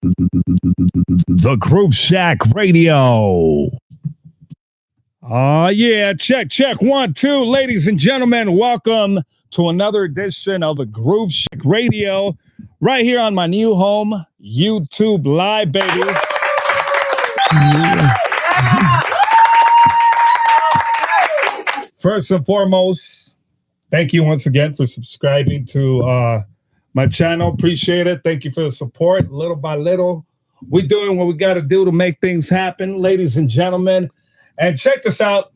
The Groove Shack Radio. Yeah, check 1 2, ladies and gentlemen, welcome to another edition of the Groove Shack Radio, right here on my new home, YouTube Live, baby. First and foremost, thank you once again for subscribing to my channel. Appreciate it. Thank you for the support. Little by little, we're doing what we got to do to make things happen, ladies and gentlemen. And check this out.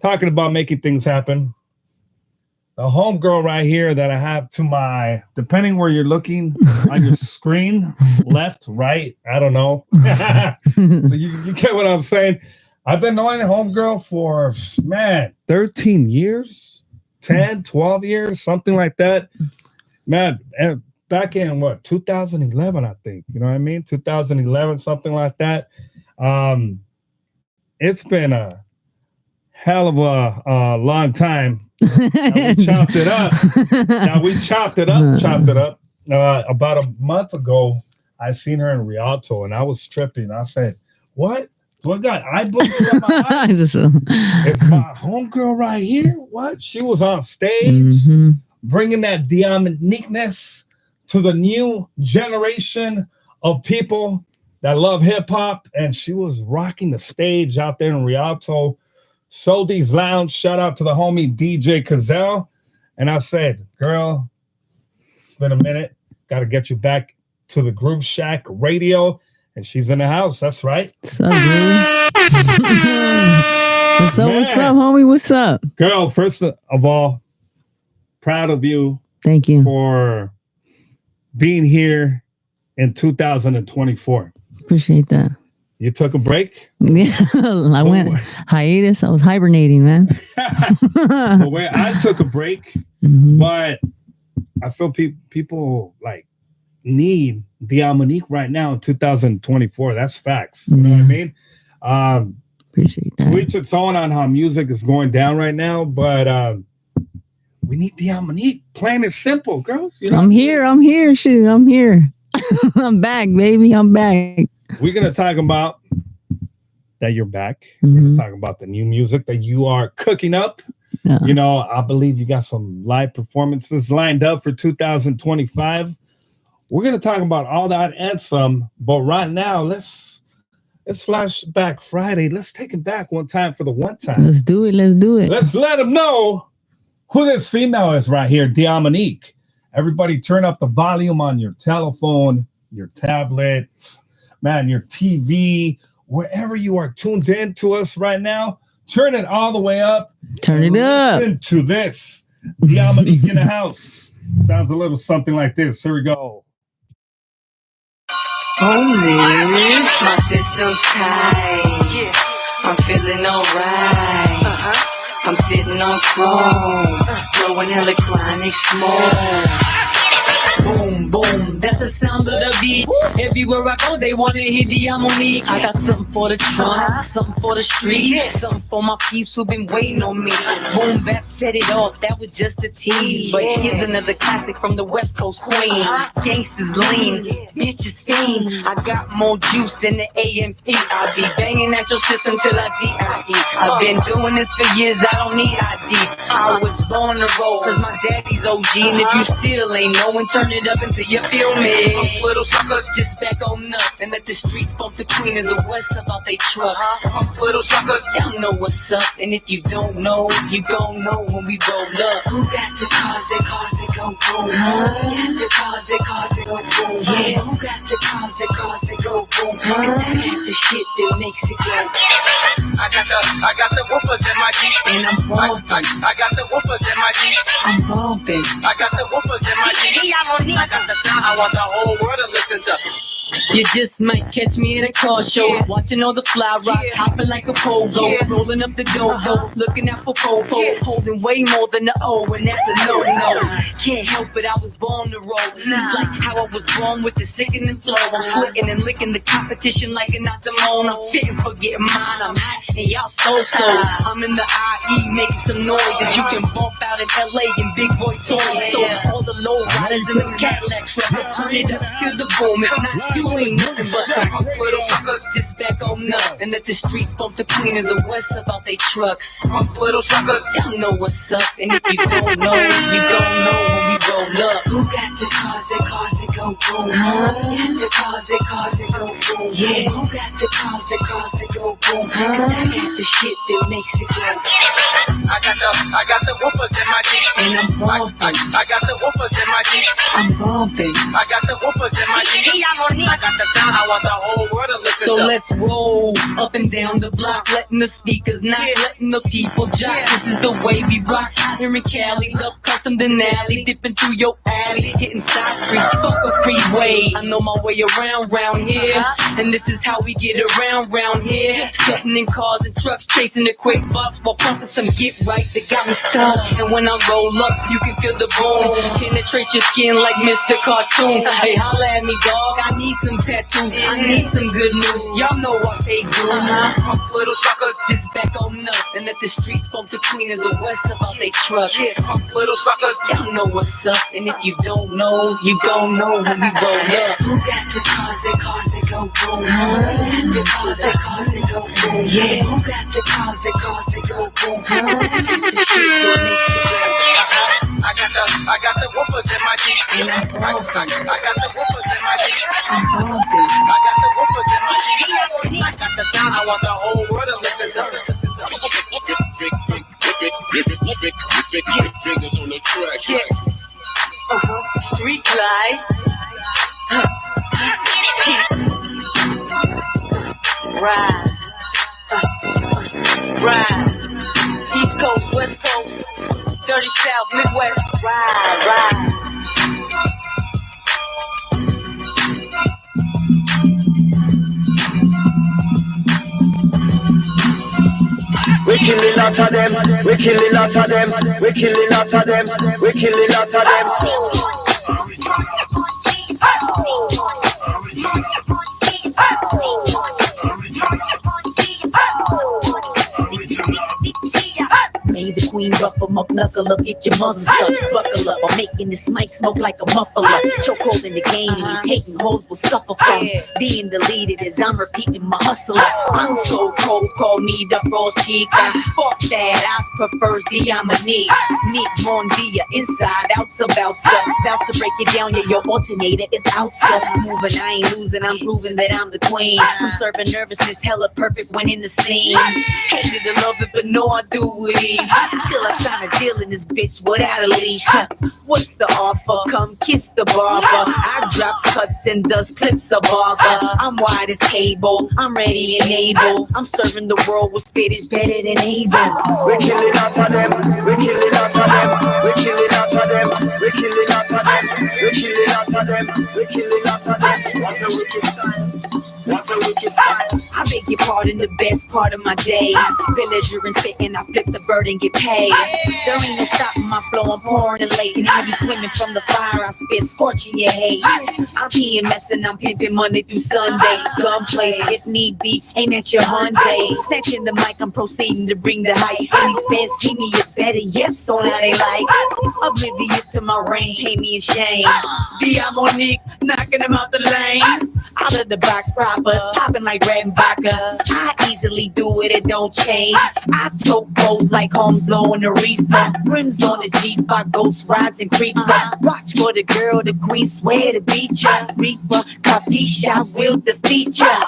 Talking about making things happen. The homegirl right here that I have to my, depending where you're looking on your screen, left, right, I don't know. But you get what I'm saying. I've been knowing homegirl for, 13 years, 10, 12 years, something like that. Man, back in 2011, I think. You know what I mean? 2011, something like that. It's been a hell of a long time. We chopped it up. About a month ago, I seen her in Rialto, and I was tripping. I said, "What? Do I got eye blinking in my eyes? It's my homegirl right here. What? She was on stage, bringing that Diamoniqueness to the new generation of people that love hip hop, and she was rocking the stage out there in Rialto, Soldi's Lounge. Shout out to the homie DJ Cazell." And I said, "Girl, it's been a minute. Got to get you back to the Groove Shack Radio." And she's in the house. That's right. What's up, dude? What's up, homie? What's up? Girl, first of all, proud of you. Thank you for being here in 2024. Appreciate that. You took a break? Yeah, I went hiatus. I was hibernating, man. Well, I took a break, but I feel people like need Diamonique right now in 2024. That's facts. You know what I mean? Appreciate that. We took on how music is going down right now, but we need Diamonique. Plain and simple, girls. You know I'm here. Shoot, I'm here. I'm back, baby. I'm back. We're going to talk about that you're back. We're going to talk about the new music that you are cooking up. Yeah. You know, I believe you got some live performances lined up for 2025. We're going to talk about all that and some. But right now, let's flash back Friday. Let's take it back one time for the one time. Let's do it. Let's let them know who this female is right here, Diamonique. Everybody turn up the volume on your telephone, your tablet, man, your TV, wherever you are tuned in to us right now. Turn it all the way up. Turn it up. Listen to this. Diamonique in the house. Sounds a little something like this. Here we go. My system's tight. Yeah. I'm feeling alright. I'm sitting on chrome, blowing electronic smoke. Boom, boom, that's the sound of the beat. Everywhere I go, they wanna hear Diamonique. I got something for the trunk, something for the street, something for my peeps who've been waiting on me. Boom, bap set it off, that was just a tease. But here's another classic from the West Coast queen. Gangsters lean, bitches fiend. I got more juice than the AMP. I be banging at your system till I DIE. I've been doing this for years, I don't need ID. I was born to roll, cause my daddy's OG. And if you still ain't knowing, turn it up until you feel me. Little suckers just back on up and let the streets bump the queen of the west about they trucks. Little suckers, y'all know what's up. And if you don't know, you gon' know when we roll up. Who got the cars that go boom? The cars that go boom. Yeah, who got the cars that go boom? The shit that makes it go. I got the woofers in my Jeep. And I'm bumping. I got the woofers in my Jeep. I'm bumping. I got the woofers in my Jeep. I got the sound I want the whole world to listen to. You just might catch me at a car show, watching all the fly rock, hopping like a pogo, rolling up the dough, looking out for popo, holding way more than the O, and that's a no-no. Can't help it, I was born to roll. It's like how I was born with the sickening flow. I'm flicking and licking the competition like an octomone. I'm fitting for getting mine, I'm hot, and y'all so. I'm in the IE making some noise that you can bump out in LA in big boy toys. So all the low riders in the Cadillac truck, turn it up to the boom. If not, you ain't nothing but some little suckers just back on up. And let the streets bump the Queen of the West about they trucks. Little suckers, y'all know what's up. And if you don't know, you don't know when we roll up. Who got the cars that go boom? The cars that go boom. Yeah, who got the cars that go boom? Cause I got the shit that makes it go. I got the woofers in my Jeep. And I'm bumping. I got the woofers in my Jeep. I'm bumping. I got the woofers in my Jeep. I got the sound I want the whole world to listen So to. let's roll up and down the block, letting the speakers not letting the people jock. This is the way we rock here in Cali. Love custom Denali, dipping through your alley, hitting side streets, fuck a freeway. I know my way around here, and this is how we get around here. Sitting in cars and trucks, chasing a quick buck while pumping some get right that got me stuck. And when I roll up, you can feel the boom penetrate your skin like Mr. Cartoon. Hey, holla at me, dog. I need some tattoos. I need some good news. Y'all know I pay dues. Little suckers just back on up and let the streets bump the Queen of the West about they trucks. Little suckers, Y'all know what's up, and if you don't know, you gon' know when we roll up. Who got the cars that go boom? The cars that go boom. Yeah, who got the cars that go boom? The shit that makes it go. I got the woofers in my Jeep. And I'm bumping. I got the woofers in my Jeep. I'm bumping. I got the woofers in my Jeep. I got the sound I want the whole world to listen to. Fingers on the track. Yeah. Street life. Ride. Ride. East Coast, West Coast, dirty South, Midwest. Ride. We kill a lot of them, we kill a lot of them, we kill a lot of them, we kill a lot of them. Made the queen ruffle, muck knuckle up, get your muzzle stuck. Buckle up, I'm making this mic smoke like a muffler. Chokehold in the game, and these hating hoes will suffer from being deleted as I'm repeating my hustle. I'm so cold, call me the frost chica. Fuck that, I prefers Diamonique. Nick Mondia, inside, out's about stuff. About to break it down, yeah, your alternator is out stuff. Moving, I ain't losing, I'm proving that I'm the queen. I'm serving nervousness, hella perfect when in the scene. Hated to love it, but no, I do it easy. Till I sign a deal in this bitch without a leash. What's the offer? Come kiss the barber. I drops cuts and does clips of barber. I'm wide as cable, I'm ready and able. I'm serving the world with spit is better than able. We kill a lot of them, we kill a lot of them, we kill a lot of them, we kill a lot of them, we kill a lot of them, we kill a lot of them. What's a wicked style? What's a wicked style? I beg your pardon, the best part of my day. Villager and spitting, I flip the bird and get paid. There ain't no stopping my flow, I'm pouring and late. And I be swimming from the fire, I spit scorching your hate. I'm PMS and I'm pimping Monday through Sunday. Gunplay, if need be, aim at your Hyundai. Snatching the mic, I'm proceeding to bring the hype. And these fans see me as better, yep, so now they like. Oblivious to my reign, pay me in shame. Diamonique, knocking them out the lane. Out of the box proper, popping like red and vodka. I easily do it, it don't change. I tote bows like home blowing a reefer. Rims on the Jeep, I ghost rides and creeps up. Watch for the girl, the queen, swear to beat ya. Reaper, capiche, I will defeat ya.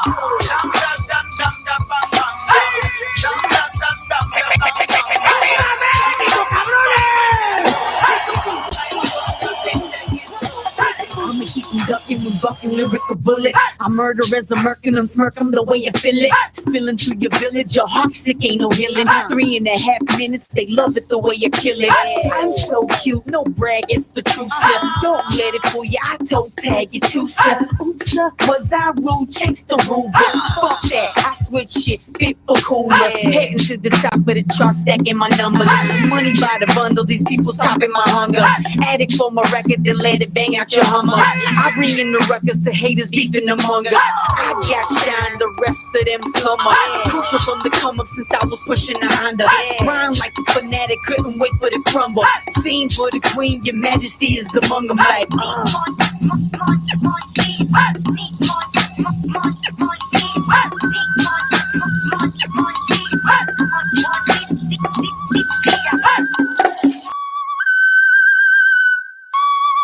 I'ma keep them ducking and bucking lyrical bullets. I murder as a merc and I'm smirking the way I feel it. Spilling through your village, your heart sick, ain't no healing. 3.5 minutes, they love it the way you kill it. I'm so cute, no brag, it's the truth, sir. Don't let it fool you, I toe tag you too, sir. Oops, cooler? Was I rude? Change the rule book. Fuck that, I switch shit, fit for cooler. Heading to the top of the chart, stacking my numbers. Money by the bundle, these people stopping my hunger. Addict for my record, then let it bang out your Hummer. I bring in the records to haters beefing among us. I got shine, the rest of them slumber. Crucial from the come up since I was pushing the Honda. Rhyme like a fanatic, couldn't wait for the crumble. Theme for the queen, your majesty is among them like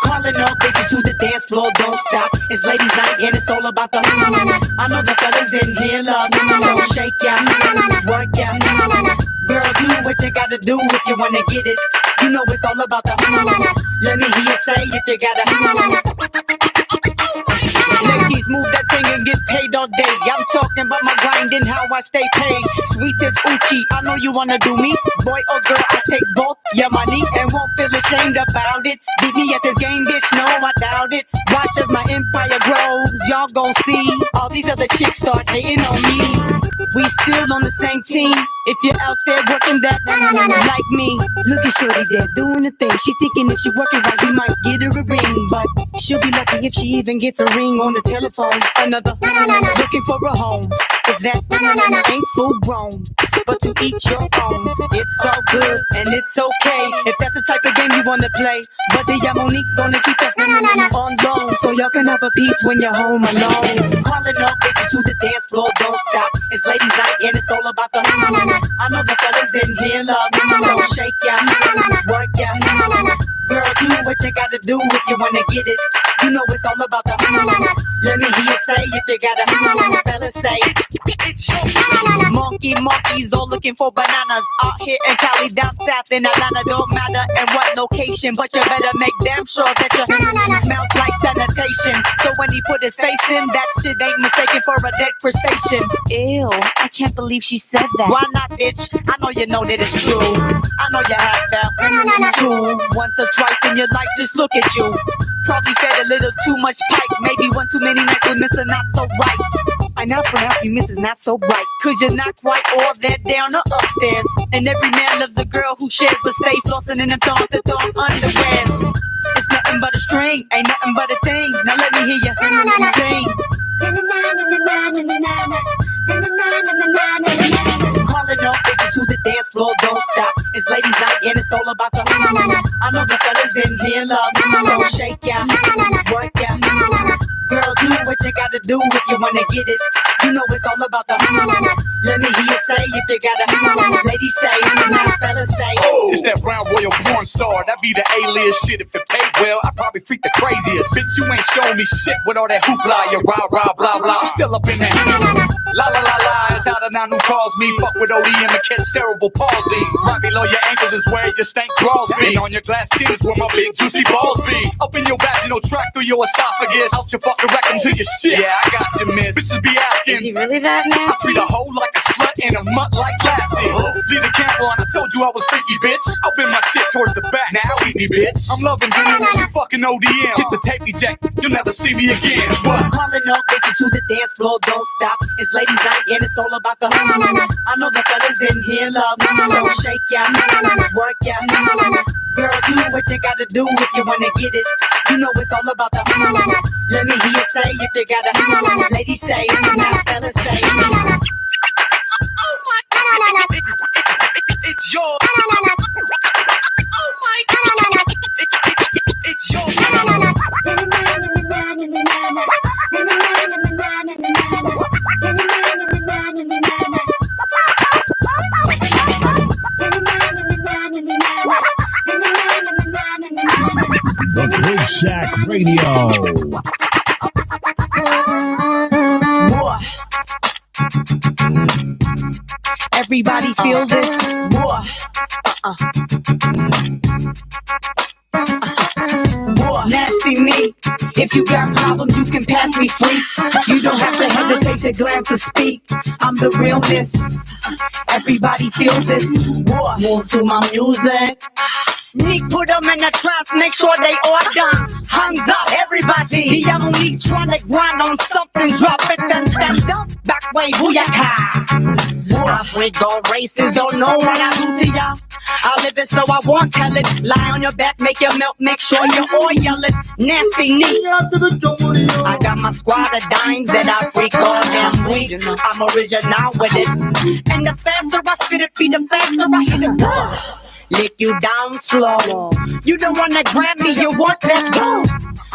calling all bitches to the dance floor, don't stop. It's ladies night and it's all about the I know the fellas in here love me, so shake ya, work ya. Girl, do what you gotta do if you wanna get it. You know it's all about the let me hear you say if you gotta ladies, move that thing and get paid all day. I'm talking about my grind and how I stay paid. Sweet as Uchi, I know you wanna do me. Boy or girl, I take both your money and won't feel ashamed about it. Beat me at this game, bitch, no, I doubt it. Watch as my empire grows, y'all gon' see. All these other chicks start hating on me. We still on the same team. If you're out there working that like me, look at Shorty there doing the thing. She thinking if she working right, he might get her a ring. But she'll be lucky if she even gets a ring on the telephone. Another looking for a home. Cause that ain't full grown. But to each your own. It's all good and it's okay if that's the type of game you wanna play. But the Diamonique's gonna keep it on loan, so y'all can have a peace when you're home alone. Calling all bitches to the dance floor, don't stop. It's ladies night and it's all about the I know the fellas in here love me, so shake ya, work ya. Girl, do what you gotta do if you wanna get it. You know it's all about the let me hear you say if you gotta fellas say it's your monkeys all looking for bananas. Out here in Cali, down south in Atlanta, don't matter in what location, but you better make damn sure that you smells like sanitation. So when he put his face in, that shit ain't mistaken for a dead crustacean. Ew, I can't believe she said that. Why not, bitch? I know you know that it's true. I know you have felt too once or twice in your life. Just look at you. Probably fed a little too much pipe. Maybe one too many nights with Mr. Not So Right. I now pronounce you Mrs. Not So Bright. Cause you're not quite all that down or upstairs. And every man loves a girl who shares, but stay flossing in them thong underwears. It's nothing but a string, ain't nothing but a thing. Now let me hear you sing. Calling all bitches to the dance floor, don't stop. It's ladies night and it's all about the I know the fellas in here love me, so shake ya, work ya. Girl, do what you gotta do if you wanna get it. You know it's all about the let me hear you say if you gotta ladies say, fellas say. Oh, it's that brown royal porn star. That be the alias shit. If it paid well, I probably freak the craziest. Bitch, you ain't showing me shit with all that hoopla. You rah rah blah blah. I'm still up in that. La la la la. It's out of now who calls me. Fuck with ODM and catch cerebral palsy. Right below your ankles is where your stank draws me. And on your glass chin is where my big juicy balls be. Up in your vaginal tract through your esophagus. Out your fucking rectum to your shit. Yeah, I got you, miss. Bitches be asking. Is he really that I nasty? treat a hoe like a slut and a mutt like Lassie. See the camera on, I told you I was freaky, bitch. I'll bend my shit towards the back. Now eat me, bitch. I'm loving you. She's fucking ODM. Hit the tape eject. You'll never see me again. But Calling all bitches to the dance floor, don't stop. It's ladies night and it's all about the I know the fellas in here love me, so shake ya, work ya. Girl, do what you gotta do if you wanna get it. You know it's all about the let me hear you say if you gotta ladies say, now fellas say. Oh my God, it's your. Oh my God, it's your. The Big Shack Radio. Boy. Everybody feel this? Boy. Boy. Nasty me. If you got problems, you can pass me me free. You don't have to hesitate to glance or speak. I'm the realness. Everybody feel this. Move to my music. Nick put them in a trance, make sure they all dance. Hands up, everybody. Diamonique trying to grind on something, drop it and stand up. Back way, booyaka. Africa races don't know what I do to ya. I live it so I won't tell it. Lie on your back, make your milk, make sure you oil it. Nasty neat. I got my squad of dimes that I freak all damn week. I'm original with it. And the faster I spit it, be the faster I hit it. Lick you down slow. You don't wanna grab me, you want that go.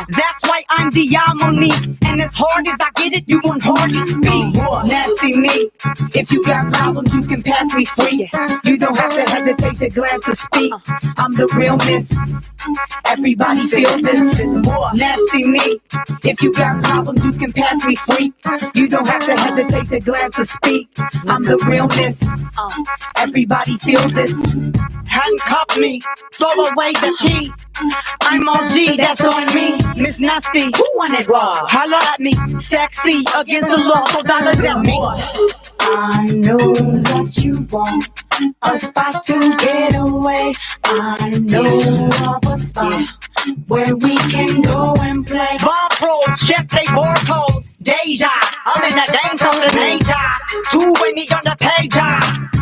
That's why I'm Diamonique. And as hard as I get it, you won't hardly speak. Nasty me. If you got problems, you can pass me free. You don't have to hesitate to glance or speak. I'm the realness. Everybody feel this. Nasty me. If you got problems, you can pass me free. You don't have to hesitate to glance or speak. I'm the realness. Everybody feel this. Handcuff me, throw away the key. I'm OG, that's on me. Miss Nasty, who want it raw? Holla at me, sexy against the law, so dollars at me. I know what you want, a spot to get away. I know of a spot where we can go and play. Bar pros, check they barcodes. Deja, I'm in the dance on the major. Two-way me on the page.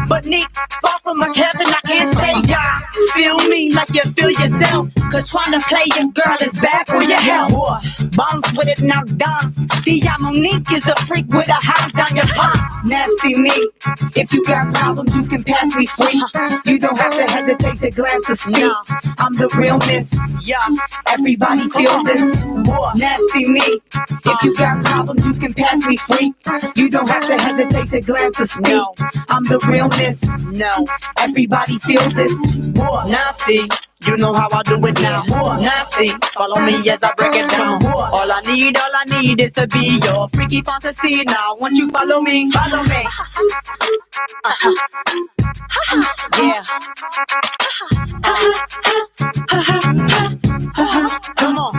But Nick, far from a Kevin, I can't say ya. Feel me like you feel yourself. Cause trying to play your girl is bad for your health. Bounce with it, now dance. Diamonique is the freak with a hands down your pants. Nasty me. If you got problems, you can pass me free. You don't have to hesitate to glance or speak. I'm the realness. Yeah. Everybody feel this. Nasty me. If you got problems, you can pass me free. You don't have to hesitate to glance or speak. I'm the realness. No. Everybody feel this. Nasty. You know how I do it now. Nasty, follow me as I break it down. All I need is to be your freaky fantasy. Now, won't you follow me? Follow me. Yeah. Come on.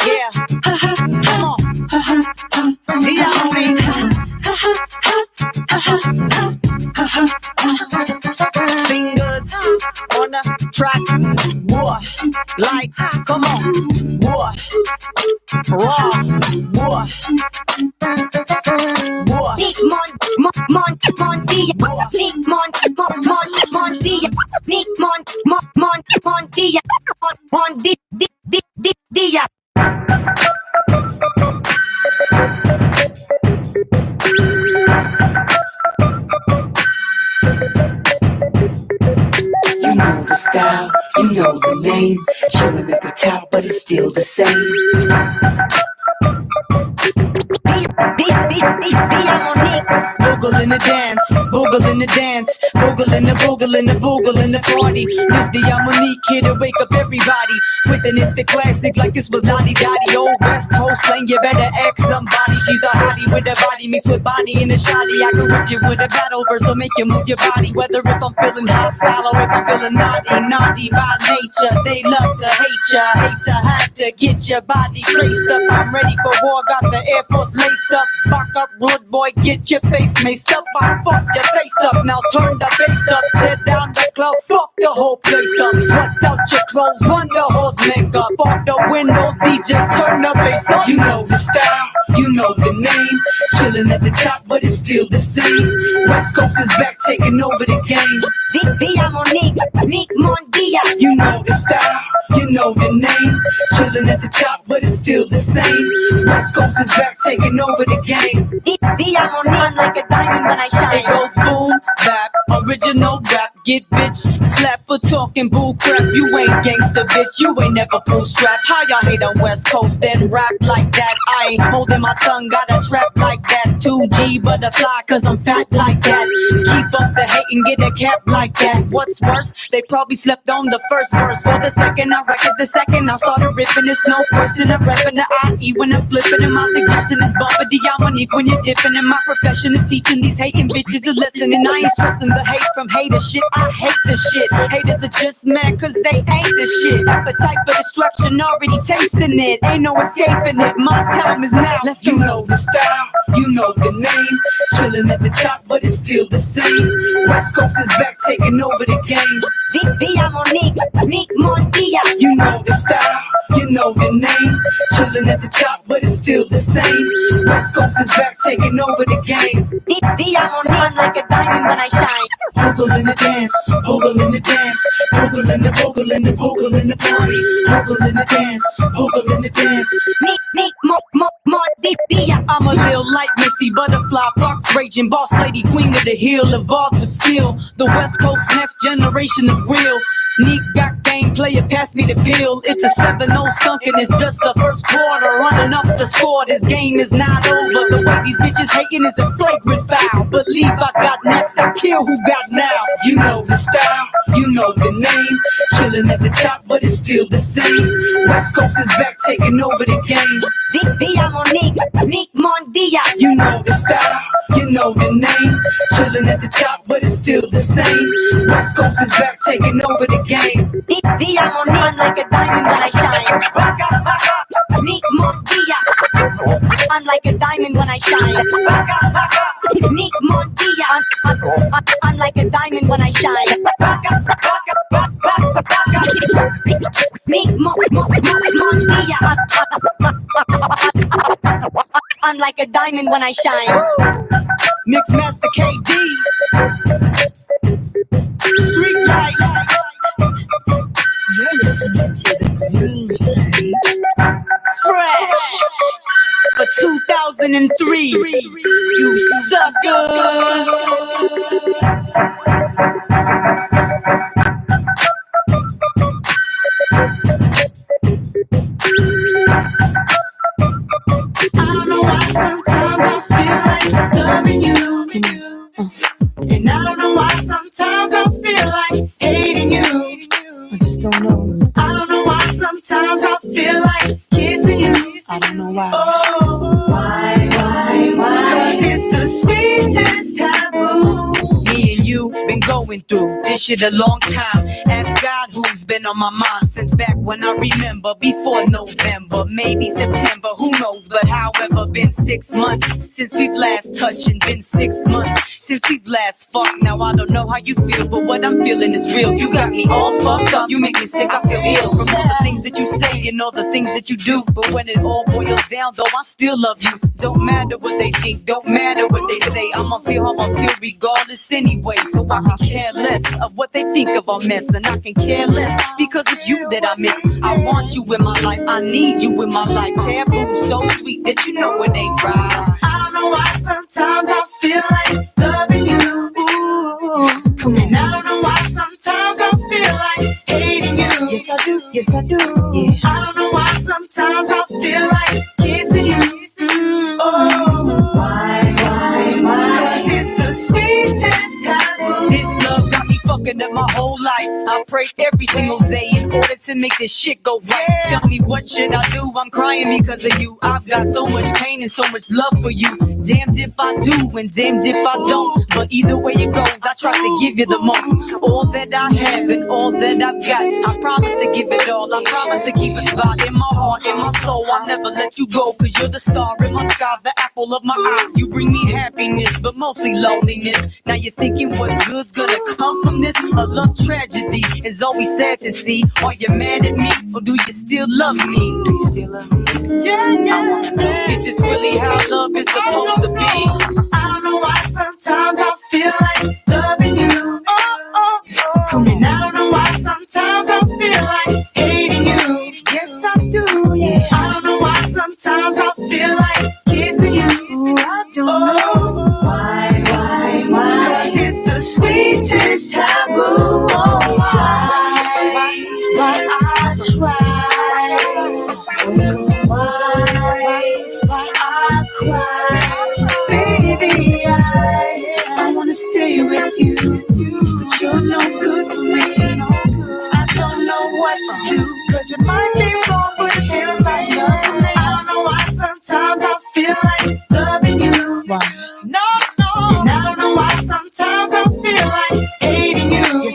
Yeah. Come on. Diamonique. Fingers on the track. What? Like, come on. What? Raw. What? What? Big Mondia. Big Mondia. Big Mondia. You know the style, you know the name. Chillin' at the top, but it's still the same. Boogle in the dance, boogle in the dance, boogle in the boogle in the boogle in the party. This Diamonique here to wake up everybody with an instant classic like this was Lottie Dottie. Old West Coast slang, you better ask somebody. She's a hottie with a body mixed with body in a shoddy. I can rip you with a battle verse, so make you move your body. Whether if I'm feeling hostile or if I'm feeling naughty by nature. They love to hate ya, hate to have to get your body traced up. I'm ready for war, got the Air Force laced up. Back up, rude boy, get your face maced up. I fuck your face up, now turn the bass up. Tear down the club, fuck the whole place up. Sweat out your clothes, run the horse makeup. Off the windows, DJs turn the bass up. You know the style, you know the name. Chillin' at the top, but it's still the same. West Coast is back, taking over the game. Big Diamonique, Big Mondia. You know the style, you know the name. Chillin' at the top, but it's still the same. West Coast is back, taking over the game. Diamonique like a diamond when I shine. It goes boom, bap, original rap. Get bitch, slap for talking bull crap. You ain't gangsta bitch, you ain't never pull strap. How y'all hate on West Coast, then rap like that? I ain't holding my tongue, got a trap like that. 2G butterfly, cause I'm fat like that. Keep up the hate and get a cap like that. What's worse, they probably slept on the first verse. For the second, I record the second, I started ripping. It's no question, I'm repping the IE when I'm flipping. And my suggestion is bump a Diamonique when you're dipping. And my profession is teaching these hating bitches a lesson. And I ain't stressing the hate from haters. Shit I hate the shit. Haters are just mad cause they ain't the shit. Appetite for destruction, already tasting it. Ain't no escaping it, my time is now. Let's go. You know the style, you know the name. Chilling at the top, but it's still the same. West Coast is back, taking over the game. Diamonique, Nick Mondia. You know the style, you know the name. Chilling at the top, but it's still the same. West Coast is back, taking over the game. Diamonique, I'm like a diamond when I shine. Pogle in the dance, pogle in the dance, pogle in the pogle in the pogle in the party. Pogle in the dance, pogle in the dance. Nick Mondia. I'm a little like Missy Butterfly, fox raging, boss lady, queen of the hill, evolved with skill. The West Coast next generation of real. Neek got game, player, pass me the pill. It's a 7-0 skunk and it's just the first quarter. Running up the score, this game is not over. The way these bitches hating is a flagrant foul. Believe I got next, I kill who got now. You know the style, you know the name. Chilling at the top, but it's still the same. West Coast is back, taking over the game. Diamonique, Nick Mondia. You know the style, you know the name. Chilling at the top, but it's still the same. West Coast is back, taking over the game. Diamonique, I'm like a diamond when I shine. Nick Mondia. I'm like a diamond when I shine. Nick Mondia. I'm like a diamond when I shine. Nick Mondia. I'm like a diamond when I shine. Mix Master KD. Street light. You're listening to the groove side. Fresh for 2003. You suckers. I don't know why sometimes I feel like loving you. And I don't know why sometimes I feel like hating you. I just don't know. I don't know why sometimes I feel like kissing you. I don't know why. Oh, why? Cause it's the sweetest taboo. Me and you been going through this shit a long time. Ask God who's been on my mind since back when I remember. Before November, maybe September, who knows? But however, been 6 months since we've last touched, and been 6 months since we've last fucked. Now I don't know how you feel, but what I'm feeling is real. You got me all fucked up, you make me sick, I feel ill. From all the things that you say and all the things that you do. But when it all boils down, though, I still love you. Don't matter what they think, don't matter what they say. I'ma feel how I feel regardless anyway. So I can care less of what they think of our mess. And I can care less because it's you that I miss. I want you in my life, I need you in my life. Taboo so sweet that you know it ain't right. I don't know why sometimes I feel like loving you. And I don't know why sometimes I feel like hating you. Yes I do, yes I do. Yeah. I don't know why sometimes I feel like kissing you. Oh, why? Cause it's the sweetest taboo. This love got me fucking up my whole life. I pray every single day in order to make this shit go right. Tell me what should I do? I'm crying because of you. I've got so much pain and so much love for you. Damned if I do and damned if I don't. But either way it goes, I try to give you the most. All that I have and all that I've got, I promise to give it all. I promise to keep a spot in my heart, in my soul. I'll never let you go, cause you're the star in my sky, the apple of my eye. You bring me happiness, but mostly loneliness. Now you're thinking what good's gonna come from this? A love tragedy is always sad to see. Are you mad at me, or do you still love me? Do you still love me? Yeah. I wanna know, is this really how love is supposed to be? I don't know why sometimes I feel like loving you. And I don't know why sometimes I feel like hating you. Yes I do, yeah. I don't know why sometimes I feel like kissing you. I don't know Why? Cause it's the sweetest taboo. Oh, why I try? Why I cry? Baby, I wanna stay with you, but you're no good for me. I don't know what to do, cause it might be wrong, but it feels like love to me. I don't know why sometimes I feel like loving you. why. No. And I don't know why sometimes I feel like hating you.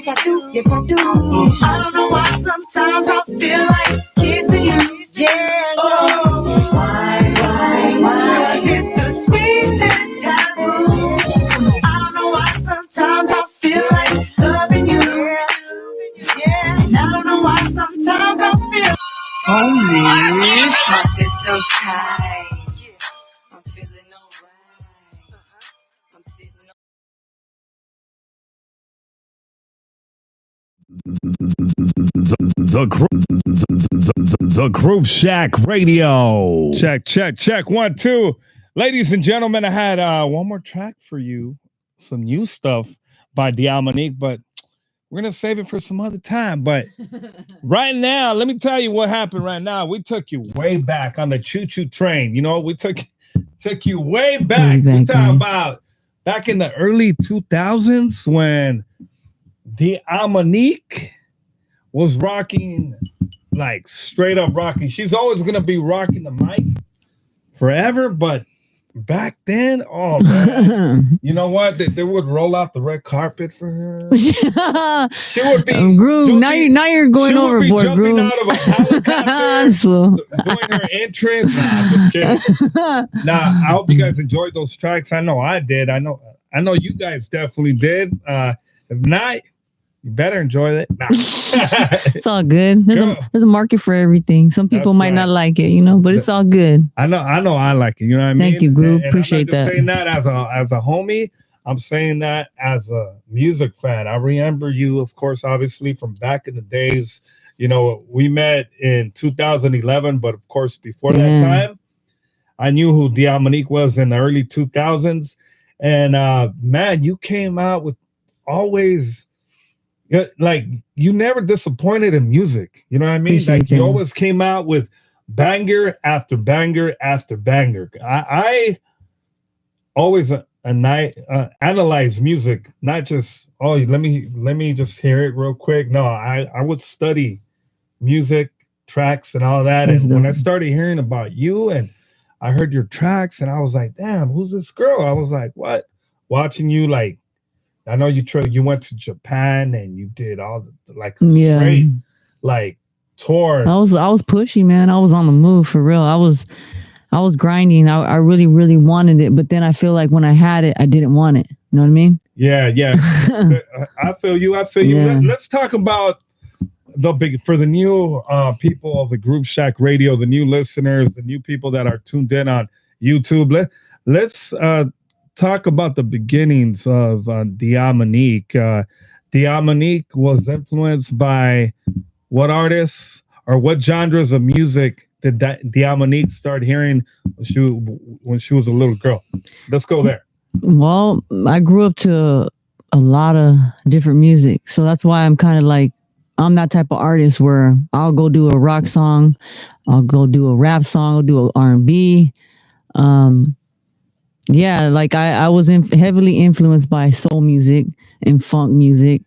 My system's tight. I'm feeling alright. I'm sitting The Groove Shack Radio. Check. 1, 2. Ladies and gentlemen, I had one more track for you. Some new stuff by Diamonique, but we're going to save it for some other time. But right now, let me tell you what happened right now. We took you way back on the choo-choo train. You know, we took you way back. We're talking about back in the early 2000s when Diamonique was rocking, like straight up rocking. She's always gonna be rocking the mic forever, but back then, oh man, you know what? They would roll out the red carpet for her. She would be Groove. Now you're going she overboard, would be jumping Groove. out of a helicopter, doing her entrance. Nah, I'm just kidding. Nah, I hope you guys enjoyed those tracks. I know I did. I know you guys definitely did. If not, you better enjoy it. Nah. It's all good. There's a market for everything. Some people might not like it, but it's all good. I know I like it. You know what I mean? Thank you, Groove. And Appreciate I'm not just that. saying that as a homie. I'm saying that as a music fan. I remember you, of course, obviously from back in the days. We met in 2011, but of course before that time, I knew who Diamonique was in the early 2000s. And man, you came out with always. Like you never disappointed in music. You know what I mean? Appreciate like you that. always came out with banger after banger after banger. I always analyze music, not just let me just hear it real quick. No, I would study music tracks and all that. That's and when I dope. started hearing about you and I heard your tracks and I was like, damn, who's this girl? I was like, what? Watching you like. I know you went to Japan and you did all the like straight like tour. I was pushy, man. I was on the move for real. I was grinding. I really, really wanted it, but then I feel like when I had it, I didn't want it. You know what I mean? Yeah. I feel you. Yeah. Let's talk about for the new people of the Groove Shack Radio, the new listeners, the new people that are tuned in on YouTube. Let's talk about the beginnings of Diamonique. Diamonique was influenced by what artists or what genres of music did Diamonique start hearing when she was a little girl? Let's go there. Well, I grew up to a lot of different music, so that's why I'm kind of like I'm that type of artist where I'll go do a rock song, I'll go do a rap song, I'll do a R&B. Yeah, like I was heavily influenced by soul music and funk music,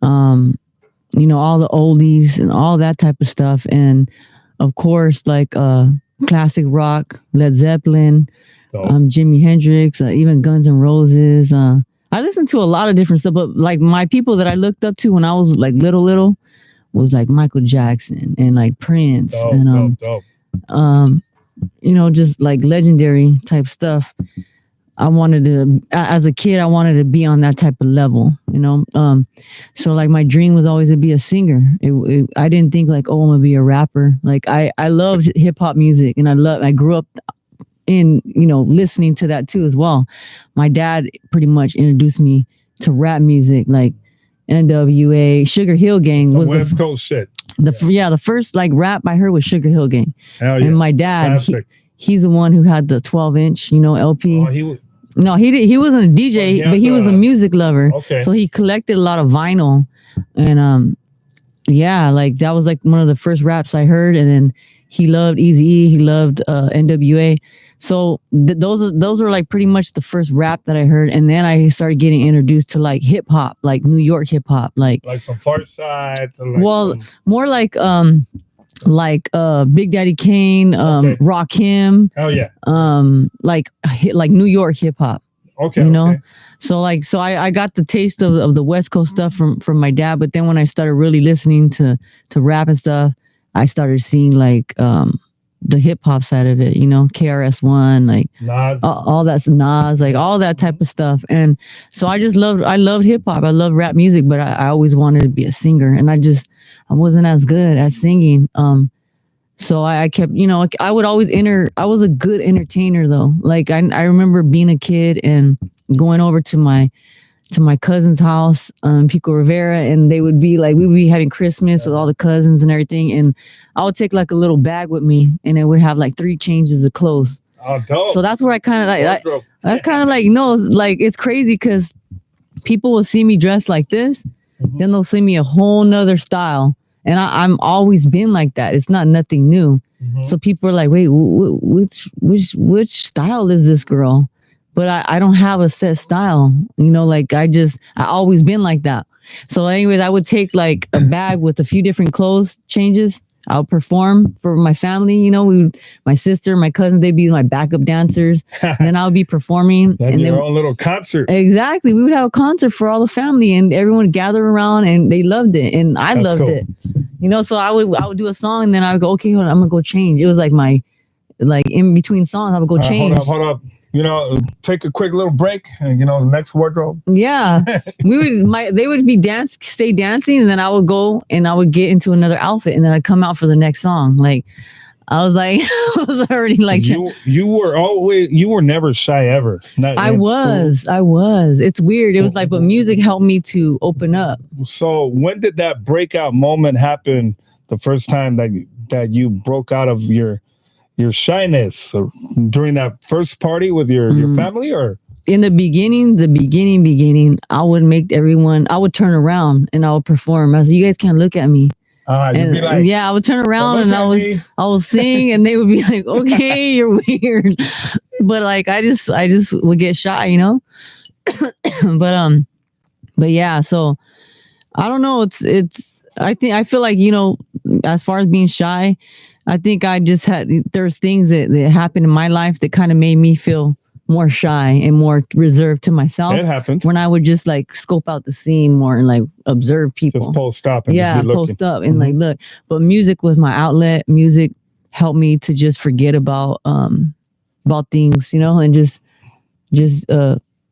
all the oldies and all that type of stuff. And of course, like classic rock, Led Zeppelin, Jimi Hendrix, even Guns N' Roses. I listened to a lot of different stuff, but like my people that I looked up to when I was like little was like Michael Jackson and like Prince just like legendary type stuff. I wanted to, as a kid, I wanted to be on that type of level, So like my dream was always to be a singer. I didn't think like, oh, I'm gonna be a rapper. Like I loved hip hop music and I grew up in, listening to that too as well. My dad pretty much introduced me to rap music, like NWA, Sugar Hill Gang was West Coast shit. The first like rap I heard was Sugar Hill Gang. Hell yeah. And my dad, he's the one who had the 12-inch, LP. Oh, he was. No, he wasn't a DJ, but he was a music lover. Okay. So he collected a lot of vinyl, and like that was like one of the first raps I heard. And then he loved Eazy-E, he loved NWA. So those were like pretty much the first rap that I heard. And then I started getting introduced to like hip hop, like New York hip hop, like some Far Side. More like Big Daddy Kane, Rakim. Oh yeah. Like New York hip hop. Okay. Okay. So I got the taste of the West Coast stuff from my dad, but then when I started really listening to rap and stuff, I started seeing like the hip hop side of it, KRS-One, like Nas. all that's Nas, like all that type of stuff. And so I loved hip hop. I loved rap music, but I always wanted to be a singer, and I wasn't as good at singing. So I kept, I would always I was a good entertainer though. Like I remember being a kid and going over to my cousin's house, Pico Rivera, and they would be like, we would be having Christmas with all the cousins and everything. And I would take like a little bag with me and it would have like 3 changes of clothes. Oh, dope. So that's where I kind of like, that's kind of like, like it's crazy because people will see me dressed like this, then they'll see me a whole nother style. And I'm always been like that. It's not nothing new. So people are like, wait, which style is this girl? But I don't have a set style, like I always been like that. So anyways, I would take like a bag with a few different clothes changes. I'll perform for my family, my sister, my cousin, they'd be my backup dancers. And then I would be performing. That's your own little concert. Exactly. We would have a concert for all the family and everyone would gather around and they loved it. And I loved it. So I would do a song and then I would go, okay, hold on, I'm gonna go change. It was like my, in between songs, I would go change. Hold up. Take a quick little break and the next wardrobe. Yeah. They would be stay dancing and then I would go and I would get into another outfit and then I'd come out for the next song. Like I was already like you were never shy ever. I was. It's weird. It was like, but music helped me to open up. So when did that breakout moment happen? The first time that you broke out of your shyness during that first party with your family, or in the beginning, I would turn around and I would perform. I was like, you guys can't look at me. You'd be like, I would turn around and I would sing and they would be like, okay, you're weird. But like, I just would get shy, but yeah, so I don't know. I feel like, as far as being shy, I think there's things that happened in my life that kind of made me feel more shy and more reserved to myself. It happens. When I would just like scope out the scene more and like observe people. Just post up and just be looking. Post up and like look. But music was my outlet. Music helped me to just forget about things, and just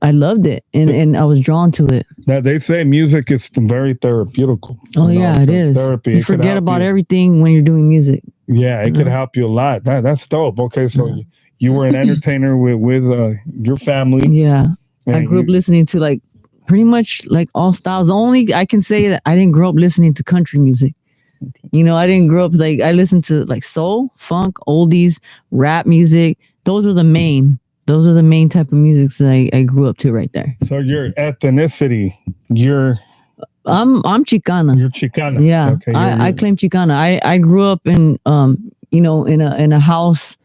I loved it and I was drawn to it. Now they say music is very therapeutical. Oh yeah, it is. Therapy. You forget about everything when you're doing music. Yeah, it could help you a lot. That's dope. Okay, so you were an entertainer with your family. Yeah, I grew up listening to like pretty much like all styles. Only I can say that I didn't grow up listening to country music. I didn't grow up like I listened to like soul, funk, oldies, rap music. Those are the main type of music that I grew up to right there. So your ethnicity, I'm Chicana. You're Chicana. Yeah, okay, I claim Chicana. I grew up in in a house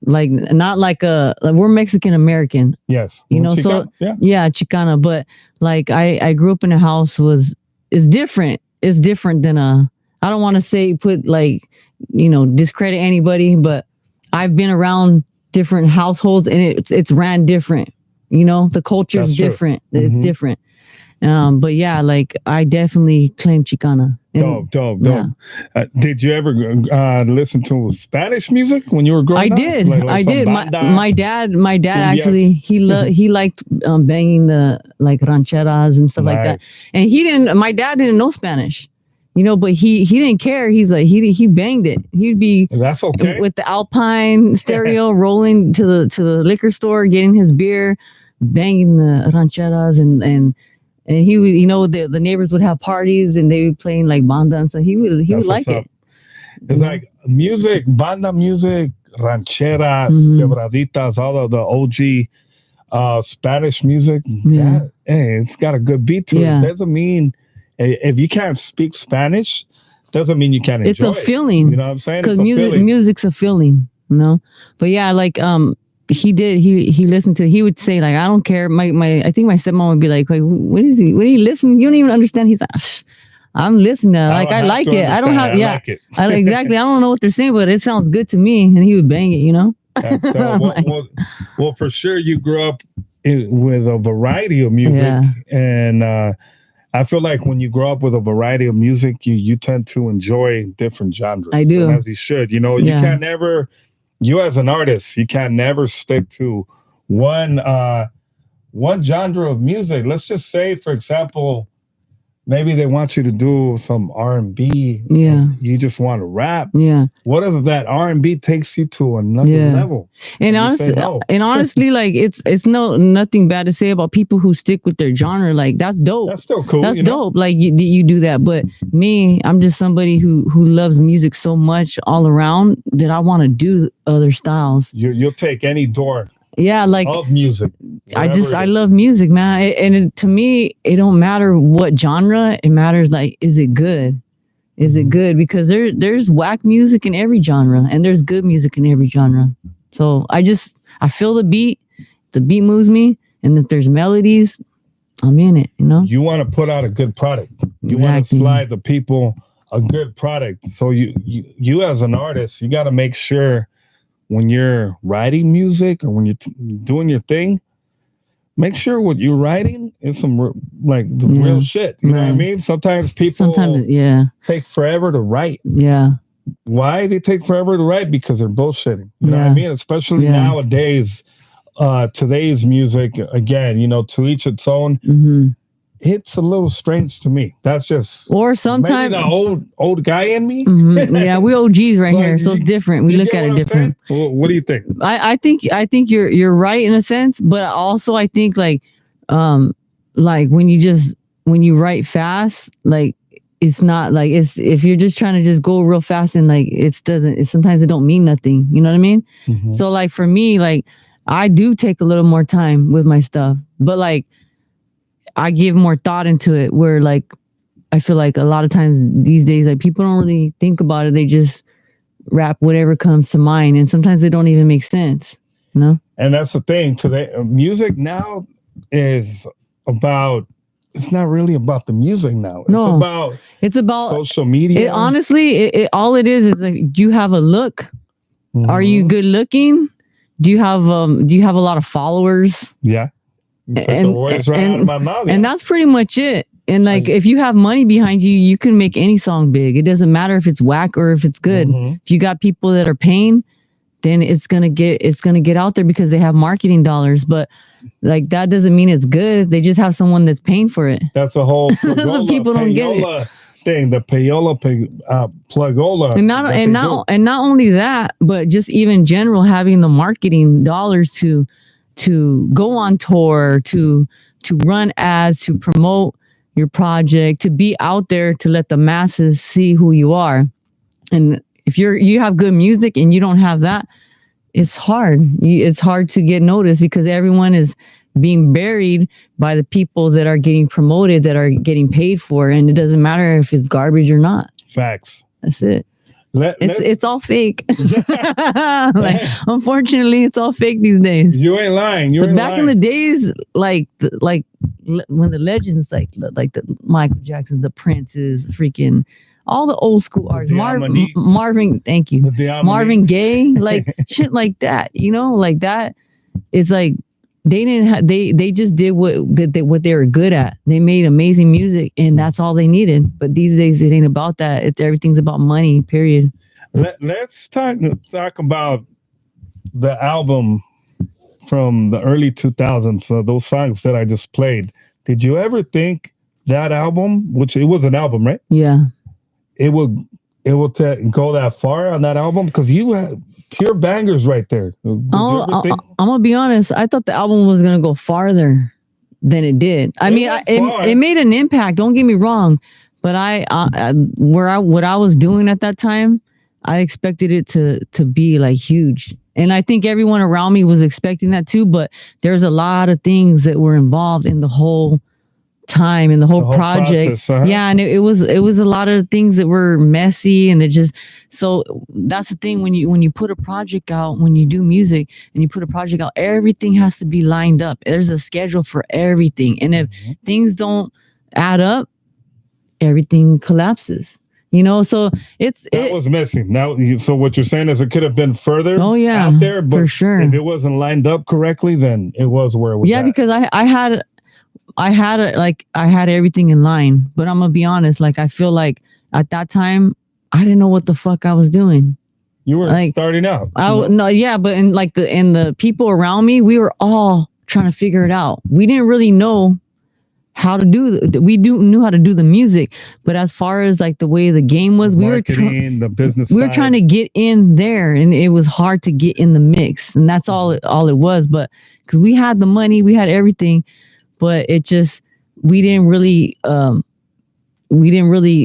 like not like we're Mexican American. Yes. Chicana, so yeah, Chicana. But like I grew up in a house it's different. It's different than I don't want to say put like discredit anybody, but I've been around different households and it's ran different. The culture is different. It's different. But yeah, like I definitely claim Chicana. Dope. Yeah. Did you ever listen to Spanish music when you were growing up? I did. My dad actually he liked banging the like rancheras and stuff like that. And my dad didn't know Spanish. But he didn't care. He's like he banged it. He'd be that's okay with the Alpine stereo rolling to the liquor store, getting his beer, banging the rancheras and he would the neighbors would have parties and they would playing like banda and so he would like it. It's like music, banda music, rancheras, quebraditas, all of the OG Spanish music. Yeah, it's got a good beat to it. Doesn't mean if you can't speak Spanish, doesn't mean you can't enjoy it. It's a feeling. You know what I'm saying? Because music's a feeling, But yeah, like he listened to. He would say like, I don't care. I think my stepmom would be like, what is he? What are you listening? You don't even understand. He's like, I'm listening. Like I like it. I don't have. Like it. Exactly. I don't know what they're saying, but it sounds good to me. And he would bang it. That's well, for sure, you grew up with a variety of music, and I feel like when you grow up with a variety of music, you tend to enjoy different genres. I do, as you should. You can't never. You as an artist, you can never stick to one genre of music. Let's just say, for example, maybe they want you to do some R&B. Yeah. You just want to rap. Yeah. What if that R&B takes you to another Yeah. level? And you say honestly, no. like it's nothing bad to say about people who stick with their genre. Like that's dope. That's still cool. That's you know? dope. Like you do that. But me, I'm just somebody who loves music so much all around that I want to do other styles. You'll take any door Yeah, like of music. I whatever it is. love music, man. To me, it don't matter what genre. It matters like, is it good? Is it good? Because there's whack music in every genre, and there's good music in every genre. So I feel the beat moves me, and if there's melodies, I'm in it. You know. You want to put out a good product. You want to Exactly. slide the people a good product. So you as an artist, you got to make sure when you're writing music or when you're doing your thing, make sure what you're writing is some real shit. You know what I mean? Sometimes people take forever to write. Yeah. Why they take forever to write? Because they're bullshitting. You know what I mean? Especially nowadays, today's music, again, to each its own. Mm-hmm. It's a little strange to me. That's just or sometimes maybe the old guy in me. Mm-hmm. Yeah, we OGs right here, so it's different. We look at it different. Well, what do you think? I think you're right in a sense, but also I think like when you write fast, like it's not like if you're just trying to just go real fast and like sometimes it don't mean nothing. You know what I mean? Mm-hmm. So like for me, like I do take a little more time with my stuff, but like I give more thought into it, where like I feel like a lot of times these days, like people don't really think about it. They just rap whatever comes to mind, and sometimes they don't even make sense, you know? And that's the thing. Today, music now is about. It's not really about the music now. It's about social media. Honestly, all it is like, do you have a look? Mm-hmm. Are you good looking? Do you have a lot of followers? Yeah. And that's pretty much it. And like if you have money behind you, you can make any song big. It doesn't matter if it's whack or if it's good. Mm-hmm. If you got people that are paying, then it's gonna get out there because they have marketing dollars. But like that doesn't mean it's good. They just have someone that's paying for it. That's the whole people don't get it. Thing, the payola plugola, and not only that, but just even general having the marketing dollars to go on tour, to run ads, to promote your project, to be out there, to let the masses see who you are. And if you have good music and you don't have that, it's hard. It's hard to get noticed because everyone is being buried by the people that are getting promoted, that are getting paid for, and it doesn't matter if it's garbage or not. Facts. That's it. It's all fake. Like, unfortunately, it's all fake these days. You ain't lying. But back in the days, like when the legends, like the Michael Jacksons, the Princes, freaking all the old school artists, Marvin, thank you, Marvin Gaye, like shit like that. Like that. It's like they just did what they were good at. They made amazing music, and that's all they needed. But these days, it ain't about that. Everything's about money. Period. Let's talk about the album from the early 2000s. So those songs that I just played. Did you ever think that album, which it was an album, right? Yeah. It would go that far on that album? Because you had pure bangers right there. I'm gonna be honest. I thought the album was gonna go farther than it did. I mean, it made an impact. Don't get me wrong, but what I was doing at that time, I expected it to be like huge, and I think everyone around me was expecting that too. But there's a lot of things that were involved in the whole time and the whole project process, yeah, and it was a lot of things that were messy, and so that's the thing when you put a project out, when you do music and you put a project out, everything has to be lined up. There's a schedule for everything, and if things don't add up, everything collapses. So that was missing. Now, so what you're saying is it could have been further out there, but for sure, if it wasn't lined up correctly, then it was where it was at. Because I had everything in line, but I'm gonna be honest. Like, I feel like at that time, I didn't know what the fuck I was doing. You were like, starting out. But the people around me, we were all trying to figure it out. We didn't really know how to do we knew how to do the music, but as far as like the way the game was, Marketing, the business we were side. trying to get in there, and it was hard to get in the mix, and that's all it was. But because we had the money, we had everything, but it just we didn't really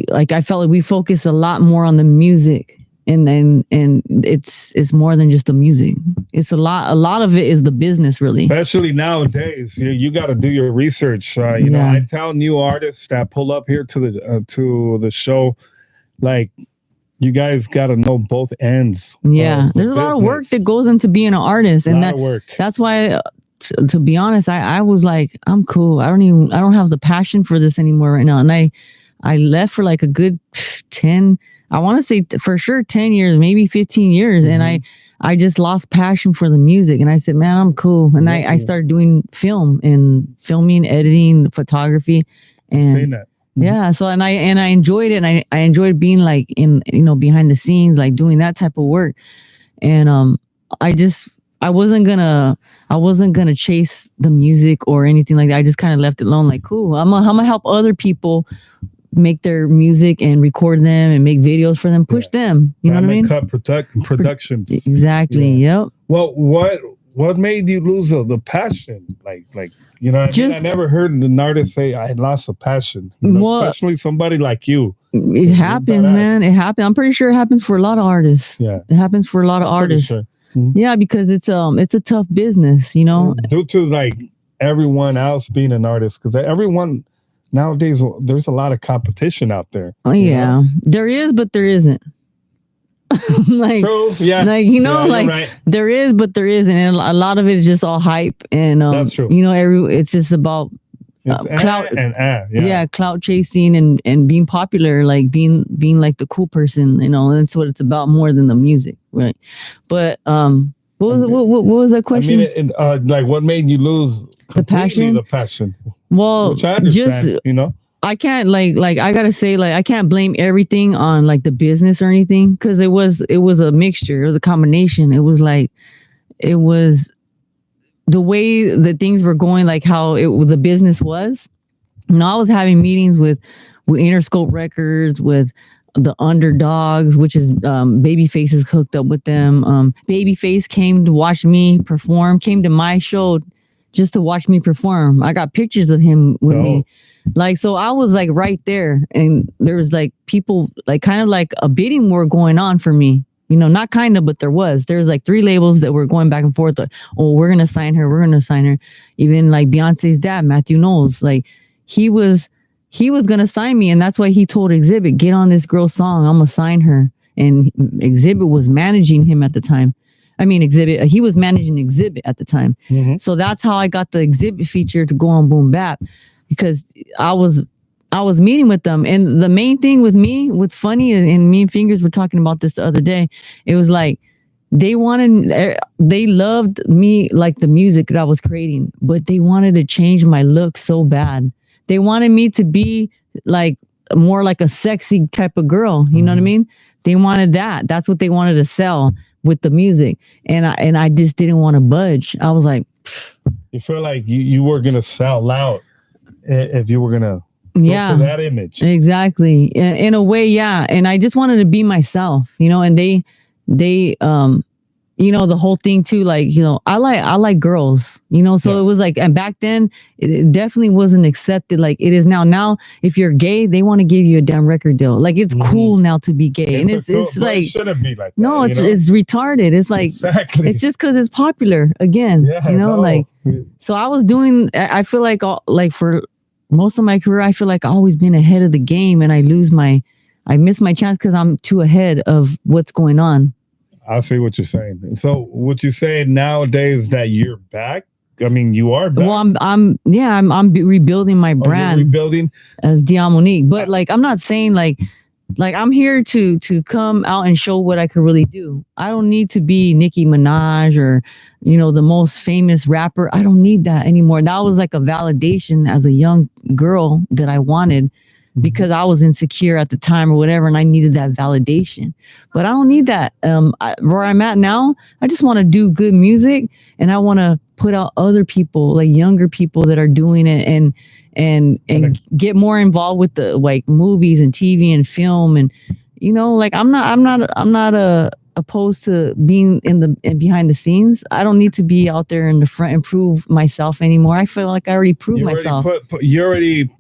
like, I felt like we focused a lot more on the music, and it's more than just the music. It's a lot of it is the business, really. Especially nowadays, you got to do your research. You know, I tell new artists that pull up here to the show, like, you guys got to know both ends. Yeah, there's a lot of work that goes into being an artist, and that's why. To be honest, I was like, I'm cool. I don't have the passion for this anymore right now, and I left for like a good 10. I want to say for sure 10 years, maybe 15 years, and I just lost passion for the music, and I said, man, I'm cool, and I started doing filming, editing, photography, and yeah. So and I enjoyed it, and I enjoyed being like in behind the scenes, like doing that type of work, and I wasn't gonna chase the music or anything like that. I just kind of left it alone. Like, cool, I'm gonna help other people make their music and record them and make videos for them, push them. You know what I mean? Cut productions. Exactly. Yeah. Yep. Well, what made you lose the passion? Like you know, I never heard an artist say I lost a passion. Especially somebody like you. It happens, man. It happens. I'm pretty sure it happens for a lot of artists. Yeah. It happens for a lot of artists. Sure. Yeah, because it's a tough business, Due to like everyone else being an artist, because everyone nowadays there's a lot of competition out there. Oh yeah, there is, but there isn't. Like, true, yeah, like right. There is, but there isn't, and a lot of it is just all hype, and that's true. It's just about clout clout chasing and being popular, like being like the cool person, that's what it's about more than the music, right? But what was that question? I mean, like, what made you lose the passion? Well, which I understand, I can't like I gotta say, like, I can't blame everything on like the business or anything, because it was a mixture, it was a combination. It was the way that things were going, like how the business was. I was having meetings with Interscope Records, with the Underdogs, which is Babyface is hooked up with them. Babyface came to watch me perform, came to my show just to watch me perform. I got pictures of him with me. Like, so I was like right there, and there was like people, like kind of like a bidding war going on for me. Not kind of, but there's like 3 labels that were going back and forth. Like, oh, we're going to sign her. Even like Beyonce's dad, Matthew Knowles, like he was going to sign me. And that's why he told Exhibit, get on this girl's song. I'm going to sign her. And Exhibit was managing him at the time. I mean, Exhibit, he was managing Exhibit at the time. Mm-hmm. So that's how I got the Exhibit feature to go on Boom Bap, because I was meeting with them. And the main thing with me, what's funny, and me and Fingers were talking about this the other day, it was like they loved me, like the music that I was creating, but they wanted to change my look so bad. They wanted me to be like more like a sexy type of girl. You know what I mean? They wanted that. That's what they wanted to sell with the music. And I just didn't want to budge. I was like, you feel like you were going to sell out if you were going to go for that image. Exactly. In a way, yeah. And I just wanted to be myself, and they the whole thing too, like, I like girls, so it was like, and back then it definitely wasn't accepted like it is now. Now, if you're gay, they want to give you a damn record deal. Like, it's cool now to be gay. And it's like, it shouldn't be like that, no, it's retarded. It's like, exactly. It's just because it's popular again, like, so I was doing, I feel like, for most of my career, I feel like I've always been ahead of the game, and I miss my chance because I'm too ahead of what's going on. I see what you're saying. So what you saying nowadays that you're back? I mean, you are back. Well, I'm rebuilding my brand. Rebuilding as Diamonique. But like, I'm not saying like I'm here to come out and show what I can really do. I don't need to be Nicki Minaj or, the most famous rapper. I don't need that anymore. That was like a validation as a young girl that I wanted. because I was insecure at the time or whatever, and I needed that validation. But I don't need that. Where I'm at now, I just want to do good music, and I want to put out other people, like younger people that are doing it, and get more involved with the like movies and TV and film, and like I'm not opposed to being behind the scenes. I don't need to be out there in the front and prove myself anymore. I feel like I already proved myself. You already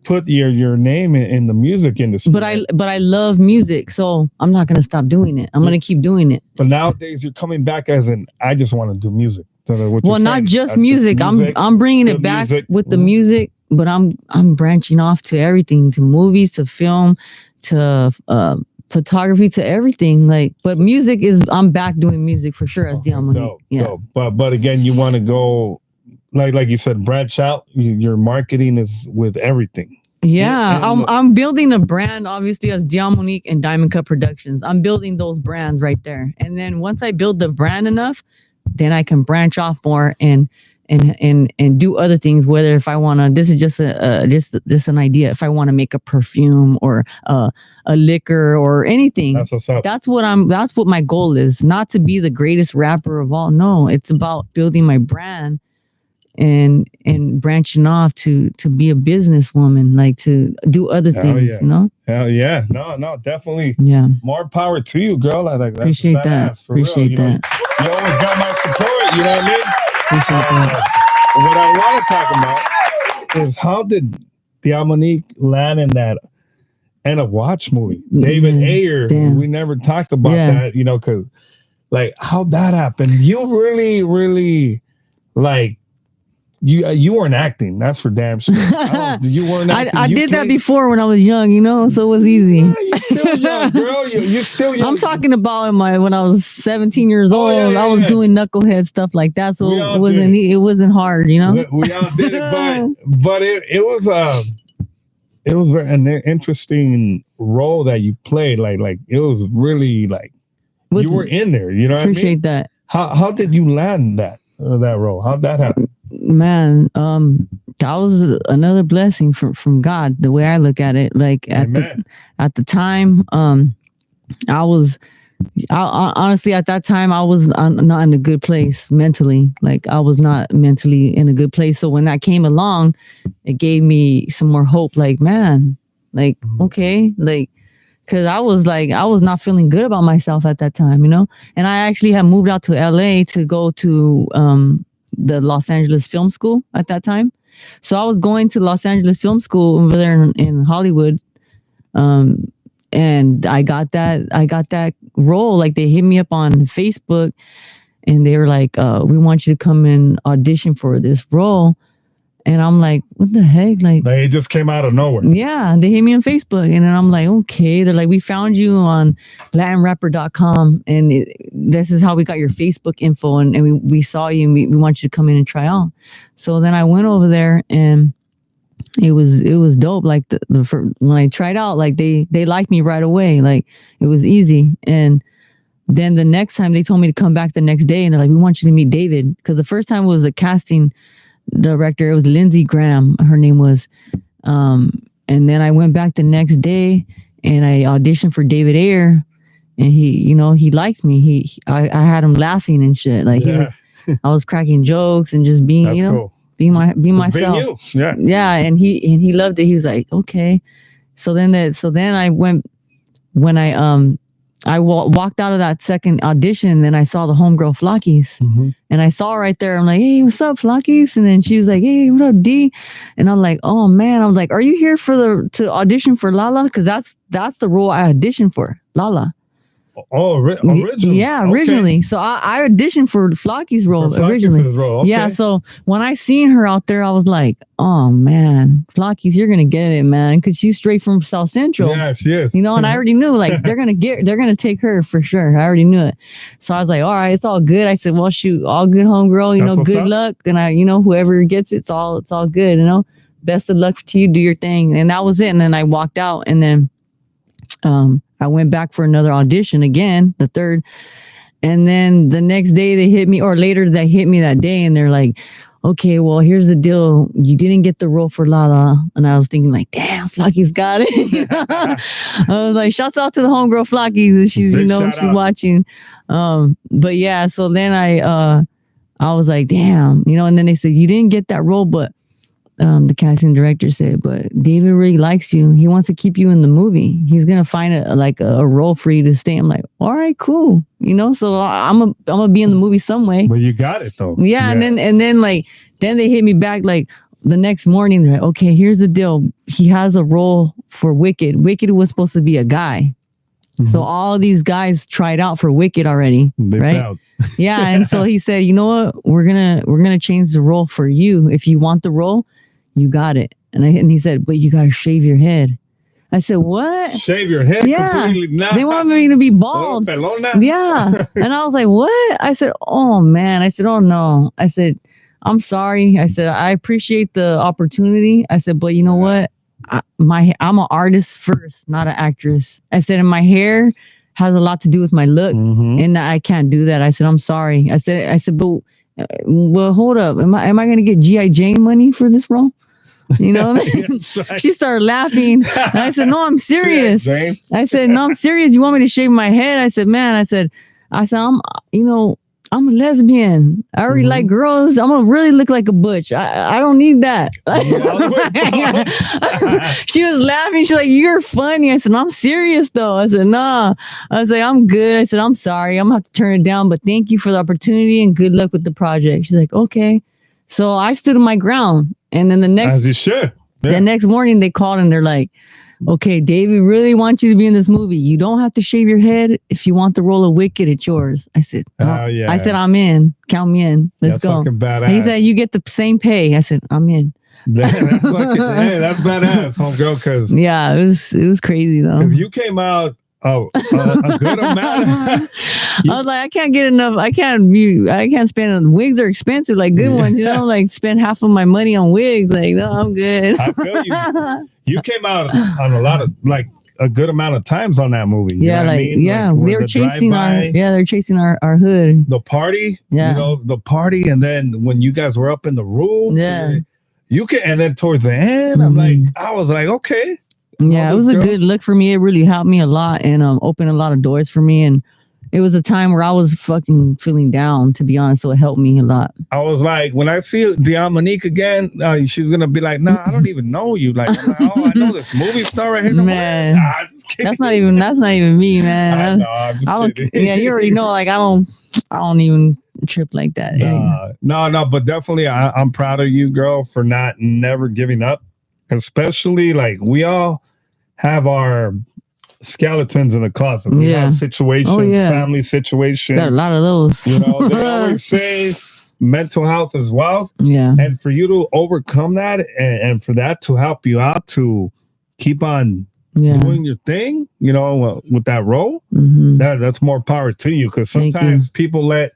put your name in the music industry. But I love music, so I'm not gonna stop doing it. I'm gonna keep doing it. But nowadays you're coming back as I just want to do music. So well, not just music. I'm bringing it back with the music, but I'm branching off to everything, to movies, to film, to photography, to everything. Like, but music is I'm back doing music for sure as Diamonique. Yeah. But again, you want to go like you said, branch out. Your marketing is with everything. Yeah, I'm building a brand, obviously, as Diamonique and Diamond Cut Productions. I'm building those brands right there, and then once I build the brand enough, then I can branch off more and do other things. Whether if I want to, this is just just an idea. If I want to make a perfume or a liquor or anything, that's what's up. That's what my goal is. Not to be the greatest rapper of all. No, it's about building my brand and branching off to be a businesswoman, like to do other things. Yeah. Hell yeah. No, definitely. Yeah. More power to you, girl. Like that's appreciate that. Appreciate real. that. You always got my support. You know what I mean? Appreciate that. What I want to talk about is how did Diamonique land in that and a watch movie? David Ayer. We never talked about that, because like how that happened. You really, really like. You weren't acting. That's for damn sure. You weren't acting. I did that before when I was young, so it was easy. Yeah, you're still young, girl. You're still young. I'm talking about when I was 17 years old. I was doing knucklehead stuff like that, so it wasn't hard, We all did it, but it was an interesting role that you played. Like it was really like you were in there. You know what I mean? Appreciate that. How did you land that role? How'd that happen? Man, that was another blessing from God, the way I look at it. Like at the time, honestly at that time I was not in a good place mentally. Like I was not mentally in a good place. So when that came along, it gave me some more hope. Like, man, like, okay, like, because I was not feeling good about myself at that time, and I actually had moved out to LA to go to the Los Angeles Film School at that time. So I was going to Los Angeles Film School over there in Hollywood. And I got that role. Like they hit me up on Facebook and they were like, we want you to come and audition for this role. And I'm like, what the heck? Like they just came out of nowhere. Yeah, they hit me on Facebook, and then I'm like, okay. They're like, we found you on LatinRapper.com, and this is how we got your Facebook info, and we saw you, and we want you to come in and try out. So then I went over there, and it was dope. Like when I tried out, like they liked me right away. Like it was easy. And then the next time they told me to come back the next day, and they're like, we want you to meet David, because the first time was a casting director. It was Lindsey Graham, her name was. And then I went back the next day and I auditioned for David Ayer, and he liked me. I had him laughing and shit. Like I was cracking jokes and just being, cool. being myself. Being you. Yeah. And he loved it. He was like, okay. So then I went, when I walked out of that second audition, and I saw the homegirl Flockies, and I saw her right there. I'm like, hey, what's up, Flockies? And then she was like, hey, what up, D? And I'm like, oh man, I'm like, are you here to audition for Lala? Because that's the role I auditioned for, Lala. Oh, originally? Yeah, originally. Okay. So I auditioned for Flocky's role originally. Okay. Yeah, so when I seen her out there, I was like, oh man, Flocky's, you're gonna get it, man, because she's straight from South Central. Yeah, she is. And I already knew like they're gonna take her for sure. I already knew it. So I was like, all right, it's all good. I said, well, shoot, all good, homegirl. Good luck, and whoever gets it's all good. Best of luck to you. Do your thing, and that was it. And then I walked out, and then I went back for another audition again, the third. And then the next day they hit me, or later they hit me that day, and they're like, okay, well, here's the deal. You didn't get the role for Lala. And I was thinking like, damn, Flocky's got it. I was like, shouts out to the homegirl Flocky if she's, Big she's shout out. watching. But yeah, so then I was like, damn, and then they said, you didn't get that role, but the casting director said, but David really likes you. He wants to keep you in the movie. He's gonna find a role for you to stay. I'm like, all right, cool. So I'm gonna be in the movie some way. But you got it though. Yeah. And then they hit me back like the next morning. They're like, okay, here's the deal. He has a role for Wicked. Wicked was supposed to be a guy. Mm-hmm. So all these guys tried out for Wicked already, right? Yeah. And so he said, you know what? We're gonna change the role for you. If you want the role, you got it. And he said, but you gotta shave your head. I said, what? Shave your head? Yeah. Completely? Nah. They want me to be bald. Yeah. And I was like, what? I said, oh man. I said, oh no. I said, I'm sorry. I said, I appreciate the opportunity. I said, but you know what? I'm an artist first, not an actress. I said, and my hair has a lot to do with my look, and I can't do that. I said, I'm sorry. I said, but well, hold up. Am I going to get G.I. Jane money for this role? She started laughing. And I said, no, I'm serious. I said, no, I'm serious. You want me to shave my head? I said, man, I said, I'm a lesbian. I already like girls. I'm gonna really look like a butch. I don't need that. She was laughing. She's like, you're funny. I said, I'm serious though. I said, nah. I was like, I'm good. I said, I'm sorry. I'm gonna have to turn it down, but thank you for the opportunity and good luck with the project. She's like, okay. So I stood my ground. And then as you should. Yeah. The next morning they called and they're like, okay, David really wants you to be in this movie. You don't have to shave your head. If you want the role of Wicked, it's yours. I said, yeah. I said, I'm in. Count me in. Let's go. Badass. He said, you get the same pay. I said, I'm in. That's badass, homegirl. Because yeah, it was crazy though. Because you came out a good amount. I was like, I can't get enough. I can't spend on wigs are expensive, like good ones. Like spend half of my money on wigs. Like, no, I'm good. I feel you. You came out on a lot of a good amount of times on that movie. Yeah, they were chasing they're chasing our hood. The party, yeah, the party, and then when you guys were up in the room, yeah, and then towards the end, I was like, okay. Yeah, it was a good look for me. It really helped me a lot and opened a lot of doors for me. And it was a time where I was fucking feeling down, to be honest. So it helped me a lot. I was like, when I see Diamonique again, she's gonna be like, "Nah, I don't even know you." Like, I'm like, oh, I know this movie star right here. Man, that's not even me, man. I know, I'm just kidding. Yeah, you already know. Like, I don't even trip like that. No, but definitely, I'm proud of you, girl, for never giving up. Especially like we all have our skeletons in the closet. We have situations, family situations. Got a lot of those. They always say mental health is wealth. Yeah. And for you to overcome that and for that to help you out to keep on doing your thing, with that role, that's more power to you. Because sometimes people let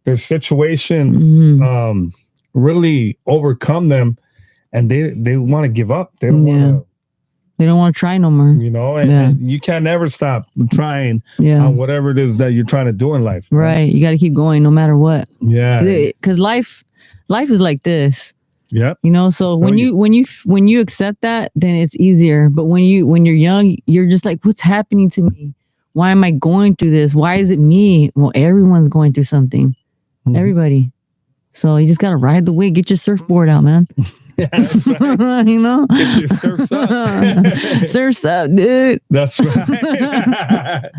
their situations really overcome them. And they want to give up. They don't want to. They don't want to try no more. And you can't ever stop trying on whatever it is that you're trying to do in life. Right. You got to keep going no matter what. Yeah. Because life is like this. Yeah. So when you accept that, then it's easier. But when you're young, you're just like, what's happening to me? Why am I going through this? Why is it me? Well, everyone's going through something. Everybody. So you just got to ride the wave. Get your surfboard out, man. Yeah, that's right. Get your surfs up. Surfs up, dude. That's right.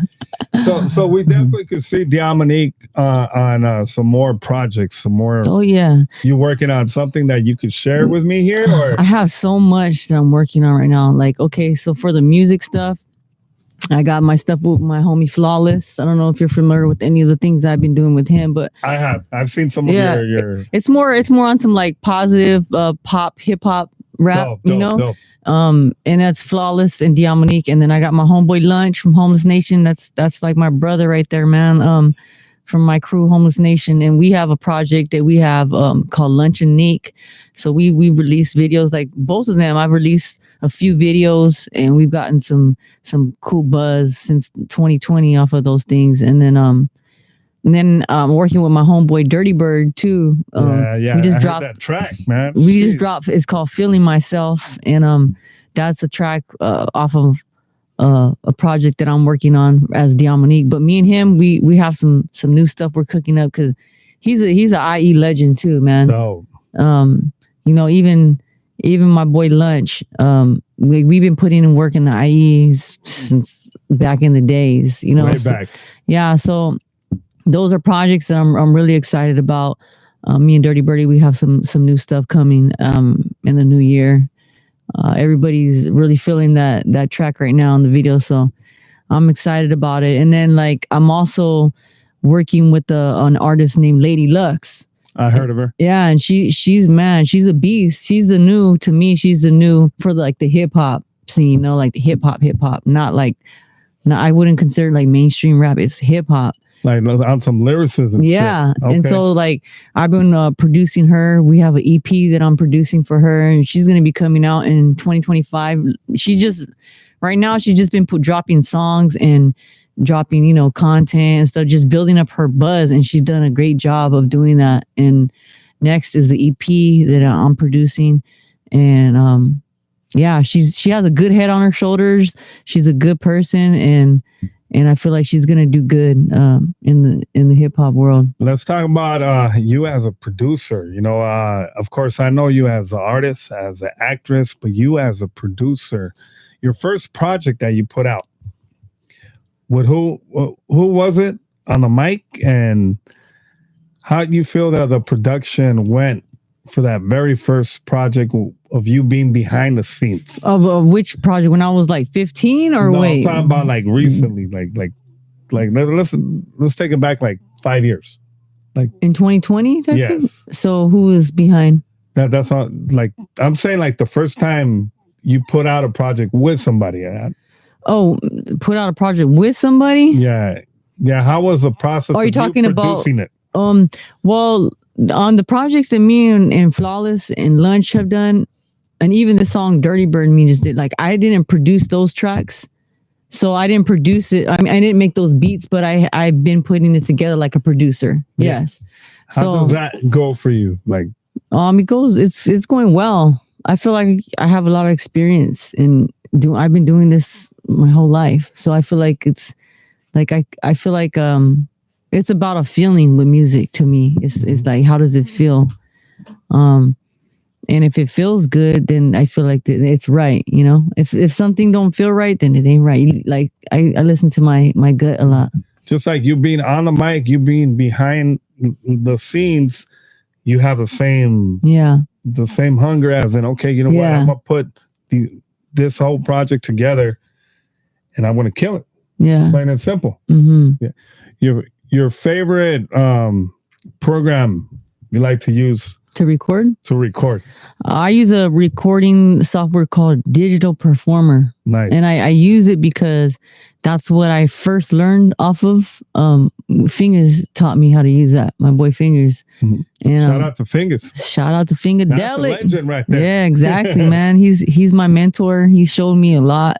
so we definitely could see Diamonique on some more projects, some more. Oh yeah. You working on something that you could share with me here, or? I have so much that I'm working on right now. Like, okay, so for the music stuff, I got my stuff with my homie Flawless. I don't know if you're familiar with any of the things I've been doing with him, but I have. I've seen some of your. It's more on some like positive pop, hip hop rap, dope. And that's Flawless and Diamonique. And then I got my homeboy Lunch from Homeless Nation. That's like my brother right there, man. From my crew, Homeless Nation, and we have a project that we have called Lunch and Nick. So we release videos, like both of them. I've released a few videos and we've gotten some cool buzz since 2020 off of those things. And then And then working with my homeboy Dirty Bird too. Yeah. We just I heard dropped that track, man. we just Jeez. dropped. It's called Feeling Myself, and that's a track off of a project that I'm working on as Diamonique. But me and him, we have some new stuff we're cooking up because he's a IE legend too, man. So You know, even my boy Lunch, we've been putting in work in the IEs since back in the days. You know, way back. yeah. So those are projects that I'm really excited about. Me and Dirty Birdie, we have some new stuff coming in the new year. Everybody's really feeling that track right now in the video, so I'm excited about it. And then like I'm also working with an artist named Lady Lux. I heard of her. Yeah, and she's a beast. She's the new to me. She's the new for like the hip hop scene, you know, like the hip hop, not like. No, I wouldn't consider like mainstream rap. It's hip hop. Like on some lyricism. Yeah. Shit. Okay. And so like I've been producing her. We have an EP that I'm producing for her, and she's going to be coming out in 2025. Right now she's just been dropping songs and dropping, you know, content and stuff, just building up her buzz. And she's done a great job of doing that. And next is the EP that I'm producing. And, yeah, she has a good head on her shoulders. She's a good person, and I feel like she's gonna do good in the hip hop world. Let's talk about you as a producer. You know, of course, I know you as an artist, as an actress, but you as a producer. Your first project that you put out, with who was it on the mic, and how do you feel that the production went for that very first project of you being behind the scenes? Of which project? When I was like 15 or no, wait? I'm talking about like recently, like let's take it back like 5 years. Like in 2020? Yes. So who is behind? That's all. Like I'm saying, like the first time you put out a project with somebody. Oh, put out a project with somebody? Yeah. How was the process? Are you talking about producing it? Well, on the projects that me and Flawless and Lunch have done, and even the song Dirty Bird me just did, like I didn't produce those tracks. So I didn't produce it. I mean, I didn't make those beats, but I've been putting it together like a producer. Yeah. Yes. How does that go for you? Like it's going well. I feel like I have a lot of experience I've been doing this my whole life. So I feel like it's like I feel like it's about a feeling with music to me. It's like, how does it feel? And if it feels good, then I feel like it's right. You know, if something don't feel right, then it ain't right. Like I listen to my gut a lot. Just like you being on the mic, you being behind the scenes, you have the same hunger as in, okay, you know what, I'm gonna put this whole project together, and I want to kill it. Yeah, plain and simple. Mm-hmm. Yeah. Your favorite program you like to use to record? I use a recording software called Digital Performer. Nice. And I use it because that's what I first learned off of. Fingers taught me how to use that. My boy Fingers. Mm-hmm. And shout out to Fingers. Shout out to Fingerdelic. That's a legend right there. Yeah, exactly, man. He's my mentor. He showed me a lot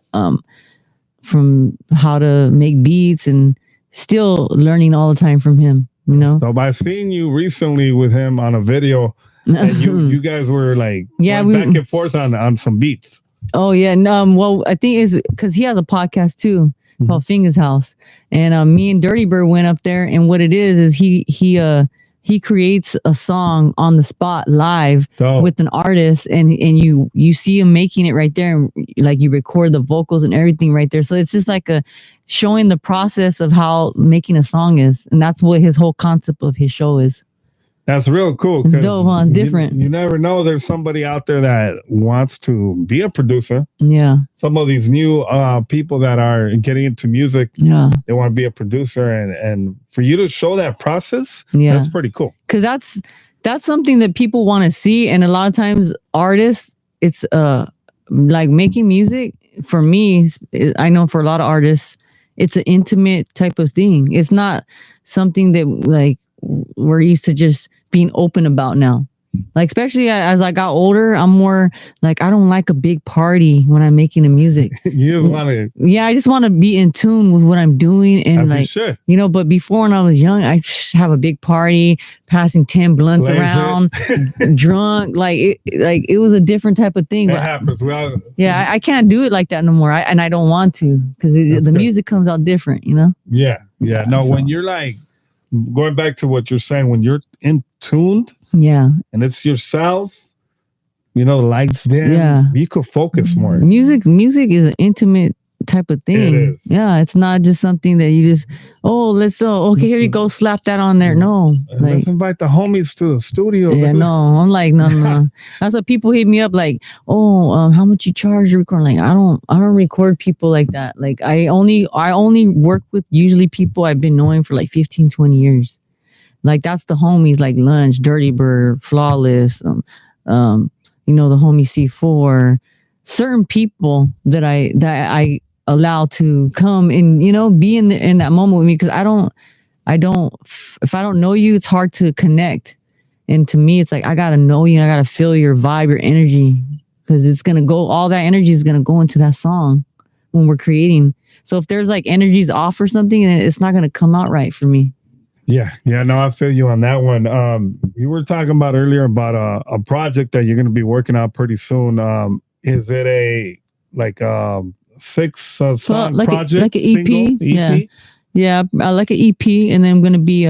from how to make beats, and still learning all the time from him. You know. So by seeing you recently with him on a video, and you guys were like going back and forth on some beats. Oh yeah, no. Well, I think it's because he has a podcast too called Fingers House, and me and Dirty Bird went up there, and what it is he creates a song on the spot live with an artist, and you see him making it right there, and like you record the vocals and everything right there. So it's just like showing the process of how making a song is, and that's what his whole concept of his show is. That's real cool. It's dope, huh? It's different. You never know. There's somebody out there that wants to be a producer. Yeah. Some of these new people that are getting into music, they want to be a producer, and for you to show that process, that's pretty cool. Because that's something that people want to see, and a lot of times artists, it's like making music. For me, I know for a lot of artists, it's an intimate type of thing. It's not something that like we're used to just being open about now. Like, especially as I got older, I'm more like, I don't like a big party when I'm making the music. You just want to. Yeah, I just want to be in tune with what I'm doing. And As you like, should. you know, but before when I was young, I have a big party, passing 10 blunts Blaze around, drunk. Like it was a different type of thing. It But happens. I can't do it like that no more. And I don't want to, because the good. music comes out different, you know? Yeah. No, so- when you're like, going back to what you're saying, when you're in tuned Yeah. and it's yourself, you know, the lights dim, Yeah. you could focus more. Music is an intimate type of thing. It is. Yeah, it's not just something that you just, okay, here you go, slap that on there. No. Like, Let's invite the homies to the studio. yeah, no. I'm like, no. That's what people hit me up like, how much you charge to record? Like, I don't record people like that. Like, I only work with usually people I've been knowing for like 15, 20 years. Like, that's the homies like Lunch, Dirty Bird, Flawless, you know, the homie C4, certain people that I allow to come and, you know, be in that moment with me, because I don't if I don't know you, it's hard to connect. And to me, it's like, I gotta know you, and I gotta feel your vibe, your energy, because it's gonna go, all that energy is gonna go into that song when we're creating. So if there's like energies off or something, it's not gonna come out right for me. Yeah, no, I feel you on that one. You were talking about earlier about a project that you're going to be working on pretty soon. Is it a 6 song like project? like an EP? Single? EP? Yeah, I like an EP, and then I'm going to be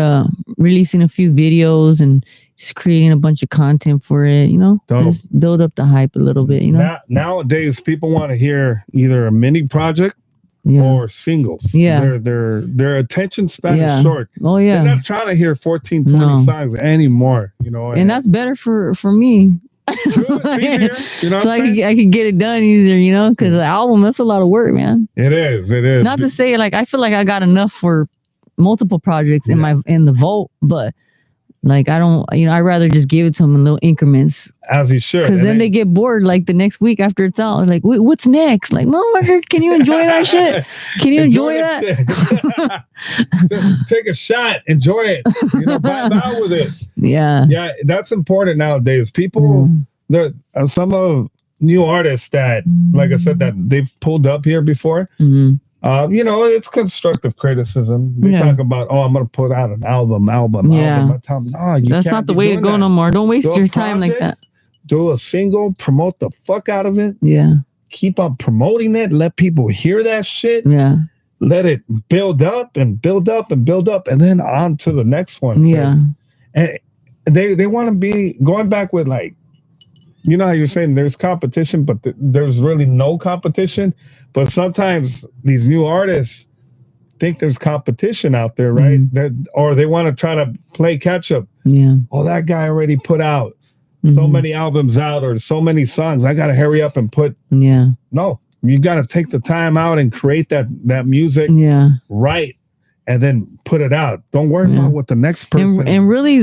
releasing a few videos and just creating a bunch of content for it, you know? Dope. Just build up the hype a little bit, you know? Nowadays, people want to hear either a mini project or singles. Yeah. Their attention span is short. Oh, yeah. They're not trying to hear 14, 20 songs anymore, you know? And that's better for me. True, it's easier, you know so I can get it done easier, you know, because the album, that's a lot of work, man. It is. Not to say, like, I feel like I got enough for multiple projects in the vault, but like, I don't, you know, I'd rather just give it to them in little increments. As you should. Because then they get bored like the next week after it's out. Like, what's next? Like, motherfucker, can you enjoy that shit? Can you enjoy that? Take a shot, enjoy it, you know, vibe out with it. Yeah, that's important nowadays. People, there are some of new artists that, like I said, that they've pulled up here before. Mm-hmm. You know, it's constructive criticism. They talk about, I'm going to put out an album. I tell them, no, that's not the way to go no more. Don't waste your time like that. Do a single, promote the fuck out of it. Yeah. Keep on promoting it. Let people hear that shit. Yeah. Let it build up and build up and build up, and then on to the next one. Yeah. And they want to be going back with, like, you know how you're saying there's competition, but there's really no competition. But sometimes these new artists think there's competition out there, right? Or they want to try to play catch up. Yeah. Oh, that guy already put out so many albums out or so many songs. I got to hurry up and put. Yeah. No, you got to take the time out and create that music. Yeah. Right. And then put it out. Don't worry about what the next person. And really,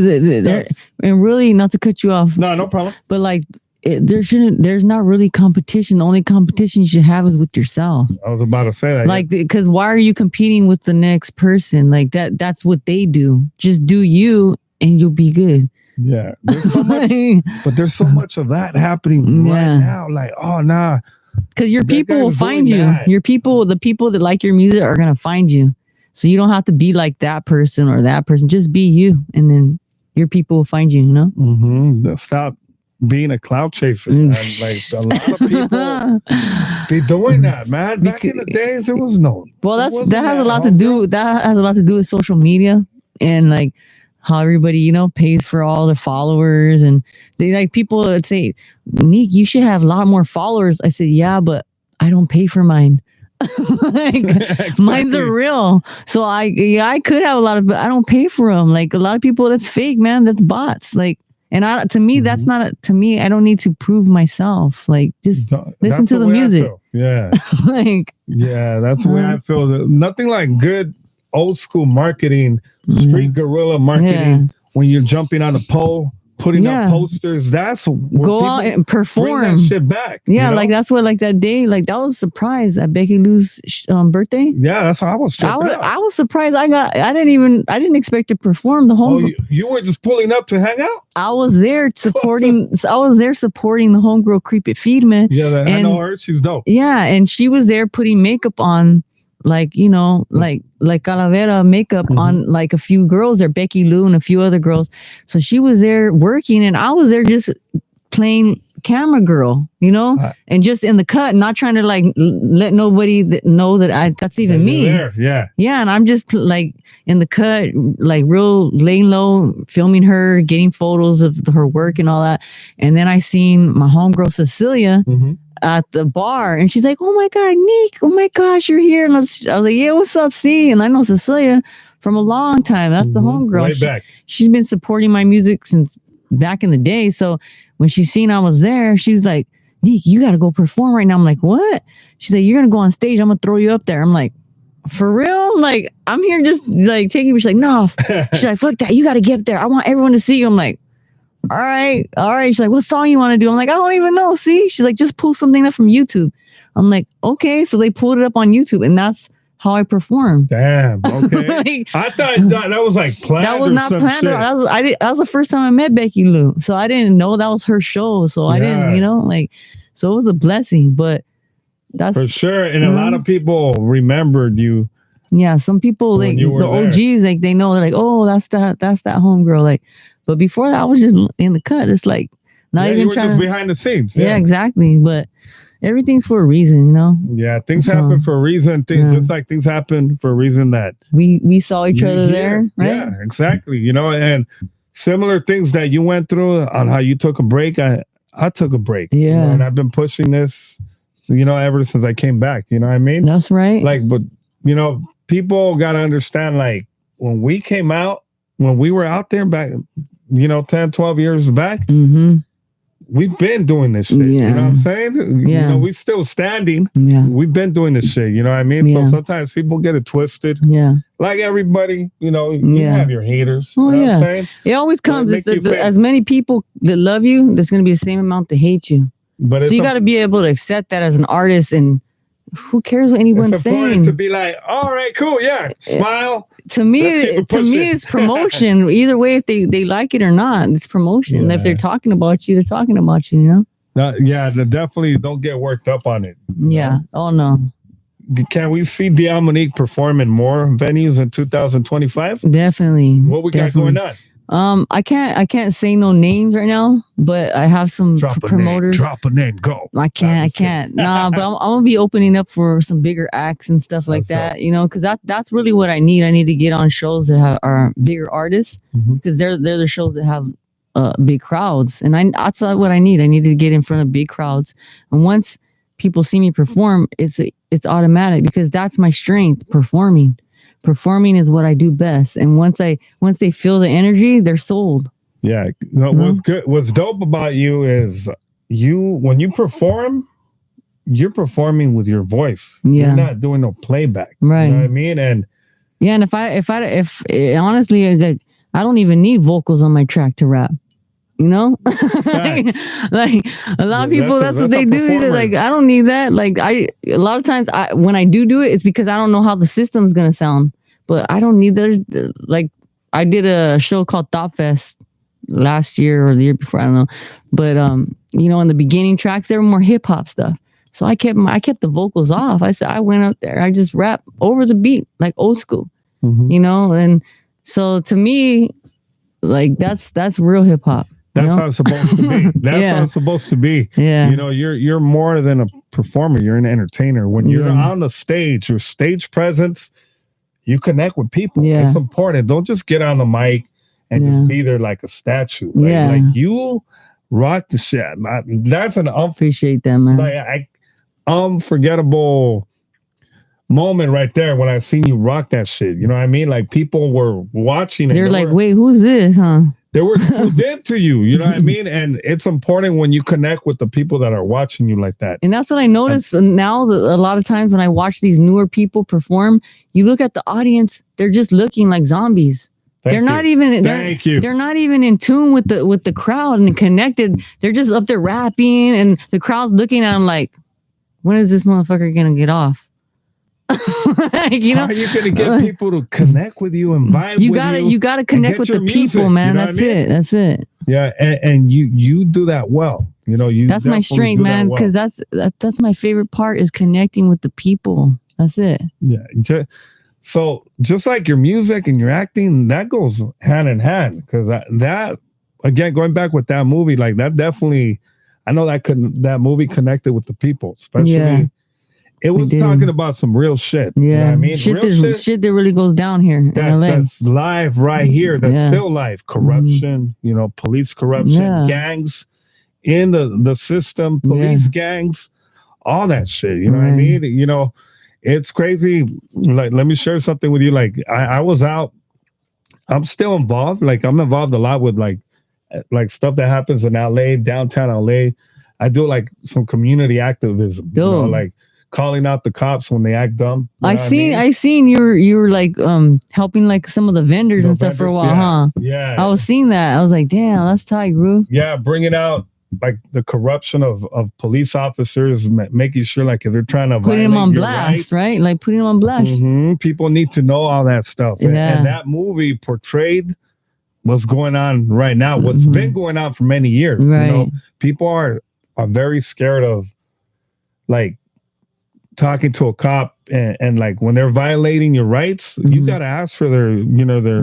and really, not to cut you off. No problem. But like, there's not really competition. The only competition you should have is with yourself. I was about to say that. Like, because why are you competing with the next person? Like that's what they do. Just do you and you'll be good. Yeah. There's so much, but there's so much of that happening right now. Like, oh, nah. Because your people will find you. The people that like your music are going to find you. So you don't have to be like that person or that person. Just be you. And then your people will find you, you know? Mm-hmm. Stop being a cloud chaser, man. Like, a lot of people be doing that, man. Back in the days, there was no. Well, that has a lot to do. That has a lot to do with social media and like how everybody, you know, pays for all the followers. And they, like, people would say, Nick, you should have a lot more followers. I said, yeah, but I don't pay for mine. Like, exactly. Mine's are real. So I could have a lot of, but I don't pay for them. Like, a lot of people, that's fake, man. That's bots. Like, and to me, that's not to me. I don't need to prove myself. Like, just listen to the music. Yeah. Like, yeah, that's the way I feel. Nothing like good old school marketing, street guerrilla marketing, when you're jumping on a pole, putting up posters. That's where go out and perform. Bring that shit back. Yeah, like that's what like that day, like that was a surprise at Becky Lou's birthday. Yeah, that's how I was. I was surprised. I didn't expect to perform the home. Oh, you were just pulling up to hang out. I was there supporting. I was there supporting the homegirl Creep It Feed Me. Yeah, I know her. She's dope. Yeah, and she was there putting makeup on, like like Calavera makeup on like a few girls there, Becky Lou and a few other girls. So she was there working, and I was there just playing camera girl, and just in the cut, not trying to like let nobody know that that's even me. There. Yeah, and I'm just like in the cut, like real laying low, filming her, getting photos of her work and all that. And then I seen my homegirl Cecilia at the bar, and she's like, "Oh my God, Nick! Oh my gosh, you're here!" And I was like, "Yeah, what's up, C?" And I know Cecilia from a long time. That's the homegirl. Way back. She's been supporting my music since back in the day. So when she seen I was there, she's like, "Nick, you got to go perform right now." I'm like, "What?" She's like, "You're gonna go on stage. I'm gonna throw you up there." I'm like, "For real? Like, I'm here just like taking." She's like, "No." She's like, "Fuck that. You got to get up there. I want everyone to see you." I'm like, all right. She's like, "What song you want to do?" I'm like, "I don't even know." See, she's like, "Just pull something up from YouTube." I'm like, "Okay." So they pulled it up on YouTube, and that's how I performed. Damn. Okay. I thought that was like planned. That was not planned. That was the first time I met Becky Lou, so I didn't know that was her show. So I didn't, so it was a blessing. But that's for sure. And a lot of people remembered you. Yeah, some people like the OGs, like they know, they're like, "Oh, that's that homegirl." Like, but before that, I was just in the cut. It's like not even trying just behind the scenes. Yeah, exactly. But everything's for a reason, Yeah, things happen for a reason. Just like things happen for a reason that we saw each other there, right? Yeah, exactly. And similar things that you went through on how you took a break. I took a break. Yeah, and I've been pushing this, ever since I came back. You know what I mean? That's right. Like, but people got to understand, like, when we came out, when we were out there back, 10, 12 years back, we've been doing this shit. Yeah. You know what I'm saying? Yeah. We still standing. Yeah. We've been doing this shit. You know what I mean? Yeah. So sometimes people get it twisted. Yeah. Like everybody, you have your haters. Oh, you know yeah. what I'm saying? It always comes. As many people that love you, there's going to be the same amount that hate you. But so you got to be able to accept that as an artist, and who cares what anyone's saying? To be like, all right, cool, yeah, smile. To me, it's promotion. Either way, if they like it or not, it's promotion. Yeah. If they're talking about you, they're talking about you. Yeah, they definitely don't get worked up on it. Yeah. Oh no. Can we see Diamonique perform in more venues in 2025? Definitely. What we got going on? I can't say no names right now, but I have some promoters. Drop a name, go. I can't. Nah, but I'm gonna be opening up for some bigger acts and stuff like that. Because that's really what I need. I need to get on shows that are bigger artists, because they're the shows that have big crowds, and that's what I need. I need to get in front of big crowds, and once people see me perform, it's automatic, because that's my strength, performing. Performing is what I do best, and once they feel the energy, they're sold. Yeah, what's dope about you is when you perform, you're performing with your voice. Yeah, you're not doing no playback. Right. You know what I mean? And if honestly, like, I don't even need vocals on my track to rap. Like a lot of people, that's what they do. They're like, I don't need that. Like a lot of times when I do it, it's because I don't know how the system's gonna sound. But I don't need that. Like, I did a show called Thought Fest last year or the year before, I don't know. But in the beginning tracks, there were more hip hop stuff. So I kept the vocals off. I went out there, I just rap over the beat, like old school. And so to me, like that's real hip hop. That's how it's supposed to be. That's how it's supposed to be. Yeah. You're more than a performer. You're an entertainer. When you're on the stage, your stage presence, you connect with people. Yeah. It's important. Don't just get on the mic and just be there like a statue. Like you rock the shit. That's an appreciate that, man. Like unforgettable moment right there when I seen you rock that shit. You know what I mean? Like, people were watching. They're like, wait, who's this, huh? They were tuned into you. You know what I mean? And it's important when you connect with the people that are watching you like that. And that's what I notice now. A lot of times when I watch these newer people perform, you look at the audience, they're just looking like zombies. They're not even they're not even in tune with the crowd and connected. They're just up there rapping, and the crowd's looking at them like, when is this motherfucker gonna get off? Like, you know, how are you gonna get people to connect with you and vibe you gotta connect with the people, man. That's it. That's it. Yeah, and you do that well. You know, that's my strength, man, because that's my favorite part is connecting with the people. That's it. Yeah. So just like your music and your acting, that goes hand in hand, because that again, going back with that movie, like that definitely, I know that movie connected with the people, especially. It was talking about some real shit. Yeah, you know what I mean, shit that really goes down here in LA. That's live right here. That's still live. Corruption, you know, police corruption, gangs in the system, police gangs, all that shit. You know what I mean? You know, it's crazy. Like, let me share something with you. Like, I was out. I'm still involved. Like, I'm involved a lot with like stuff that happens in LA, downtown LA. I do like some community activism. You know, like calling out the cops when they act dumb. I seen you were like helping like some of the vendors and stuff for a while, huh? Yeah. I was seeing that. I was like, damn, that's tight, bro. Yeah, bringing out like the corruption of police officers, making sure like if they're trying to putting them on blast, right? Like putting them on blast. People need to know all that stuff. And that movie portrayed what's going on right now, what's been going on for many years. Right. You know, people are very scared of like talking to a cop and like when they're violating your rights, you got to ask for their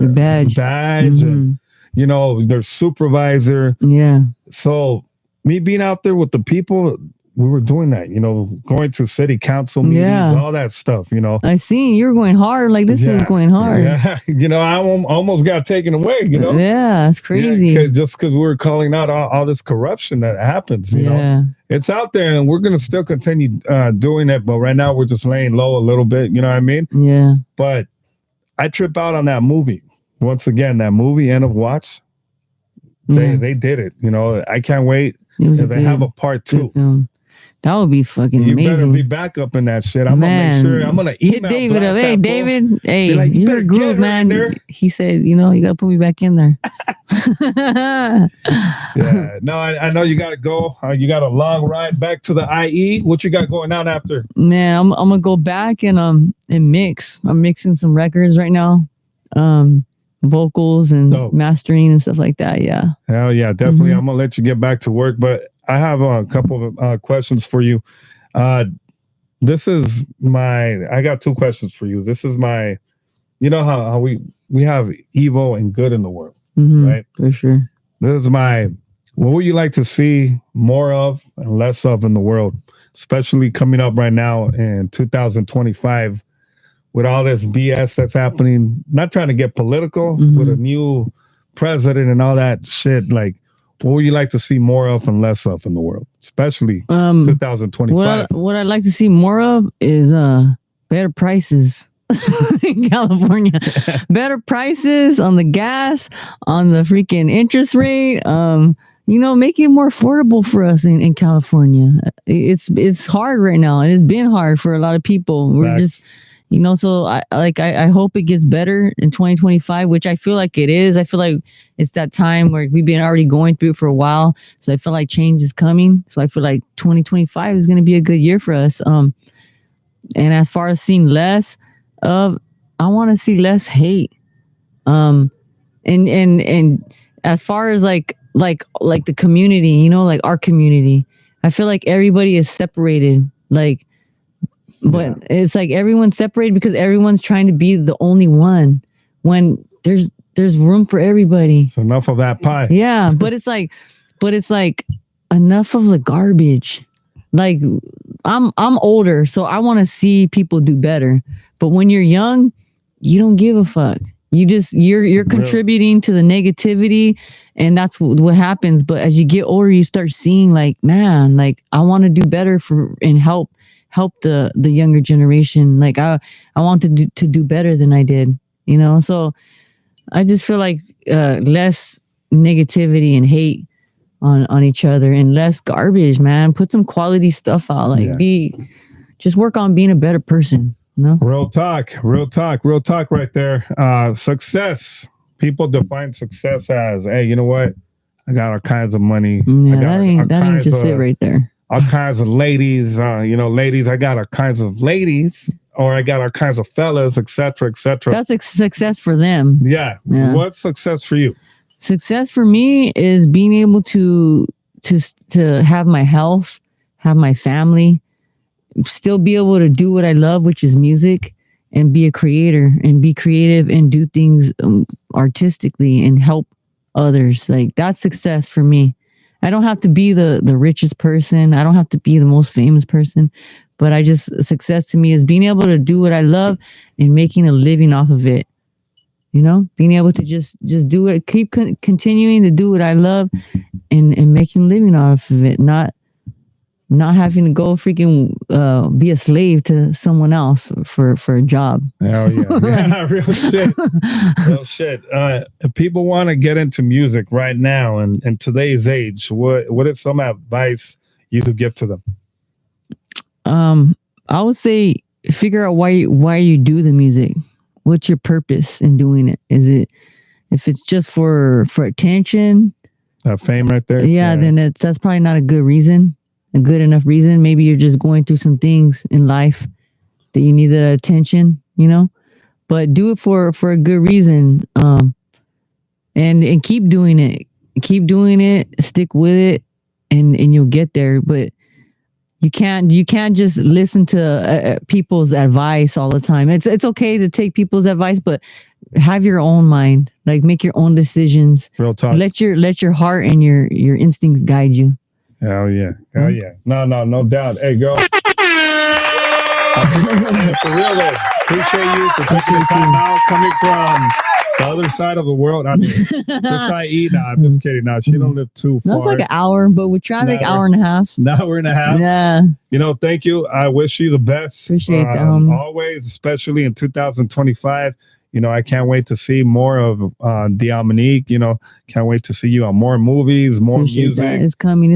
badge and you know, their supervisor. Yeah. So me being out there with the people, we were doing that, you know, going to city council meetings, all that stuff, you know. I seen you were going hard, like this was going hard. Yeah, you know, I almost got taken away, you know. Yeah, that's crazy. Just because we were calling out all this corruption that happens, you know. It's out there, and we're gonna still continue doing it, but right now we're just laying low a little bit, you know what I mean? Yeah. But I trip out on that movie. Once again, that movie, End of Watch, they did it, you know. I can't wait if they have a part 2. That would be fucking amazing. You better be back up in that shit. I'm gonna make sure. I'm gonna email hit David up. Hey, David. Hey, like, you're a groove, man. He said, you know, you gotta put me back in there. Yeah. No, I know you gotta go. You got a long ride back to the IE. What you got going on after? Man, I'm gonna go back and mix. I'm mixing some records right now. Vocals and mastering and stuff like that. Yeah. Hell yeah, definitely. I'm gonna let you get back to work, but I have a couple of questions for you. This is I got 2 questions for you. This is my, you know how we have evil and good in the world, right? For sure. This is what would you like to see more of and less of in the world, especially coming up right now in 2025 with all this BS that's happening? Not trying to get political with a new president and all that shit, like, what would you like to see more of and less of in the world, especially 2025? What I'd like to see more of is better prices in California. Better prices on the gas, on the freaking interest rate. You know, make it more affordable for us in California. It's hard right now, and it's been hard for a lot of people. We're just, you know, so I hope it gets better in 2025, which I feel like it is. I feel like it's that time where we've been already going through it for a while. So I feel like change is coming. So I feel like 2025 is going to be a good year for us. And as far as seeing less of, I want to see less hate. And as far as like the community, you know, like our community, I feel like everybody is separated. Like, but it's like everyone's separated because everyone's trying to be the only one when there's room for everybody. So enough of that pie. Yeah, but it's like enough of the garbage. Like I'm older, so I want to see people do better. But when you're young, you don't give a fuck. You're contributing to the negativity, and that's what happens. But as you get older, you start seeing like, man, like I want to do better and help the younger generation. Like I want to do better than I did, you know? So I just feel like less negativity and hate on each other and less garbage, man. Put some quality stuff out. Like just work on being a better person, you know? Real talk right there. Success. people define success as, hey, you know what? I got all kinds of money. Yeah, I got that ain't just it right there. All kinds of ladies, ladies. I got all kinds of ladies, or I got all kinds of fellas, etc., etc. That's a success for them. Yeah. What's success for you? Success for me is being able to have my health, have my family, still be able to do what I love, which is music, and be a creator and be creative and do things artistically and help others. Like, that's success for me. I don't have to be the richest person. I don't have to be the most famous person, but success to me is being able to do what I love and making a living off of it. You know, being able to just do it, keep continuing to do what I love and making a living off of it, not having to go freaking be a slave to someone else for a job. Hell yeah. Yeah, real shit. Real shit. If people want to get into music right now and in today's age, what is some advice you could give to them? I would say figure out why you do the music. What's your purpose in doing it? Is it, if it's just for attention, fame right there? Yeah, then that's probably not a good enough reason. Maybe you're just going through some things in life that you need the attention, but do it for a good reason. And keep doing it. Keep doing it, stick with it, and you'll get there. But you can't just listen to people's advice all the time. It's okay to take people's advice, but have your own mind. Like, make your own decisions. Real talk. Let your heart and your instincts guide you. Hell yeah. Hell yeah. No doubt. Hey, girl. For real, though. Appreciate you for taking the time out, coming from the other side of the world. I mean, just i.e. Nah, I'm just kidding. Nah, she don't live too far. That's like an hour, but with traffic, hour and a half. An hour and a half. Yeah. Thank you. I wish you the best. Appreciate that, always, especially in 2025. I can't wait to see more of Diamonique. Can't wait to see you on more movies, more music. That. It's coming,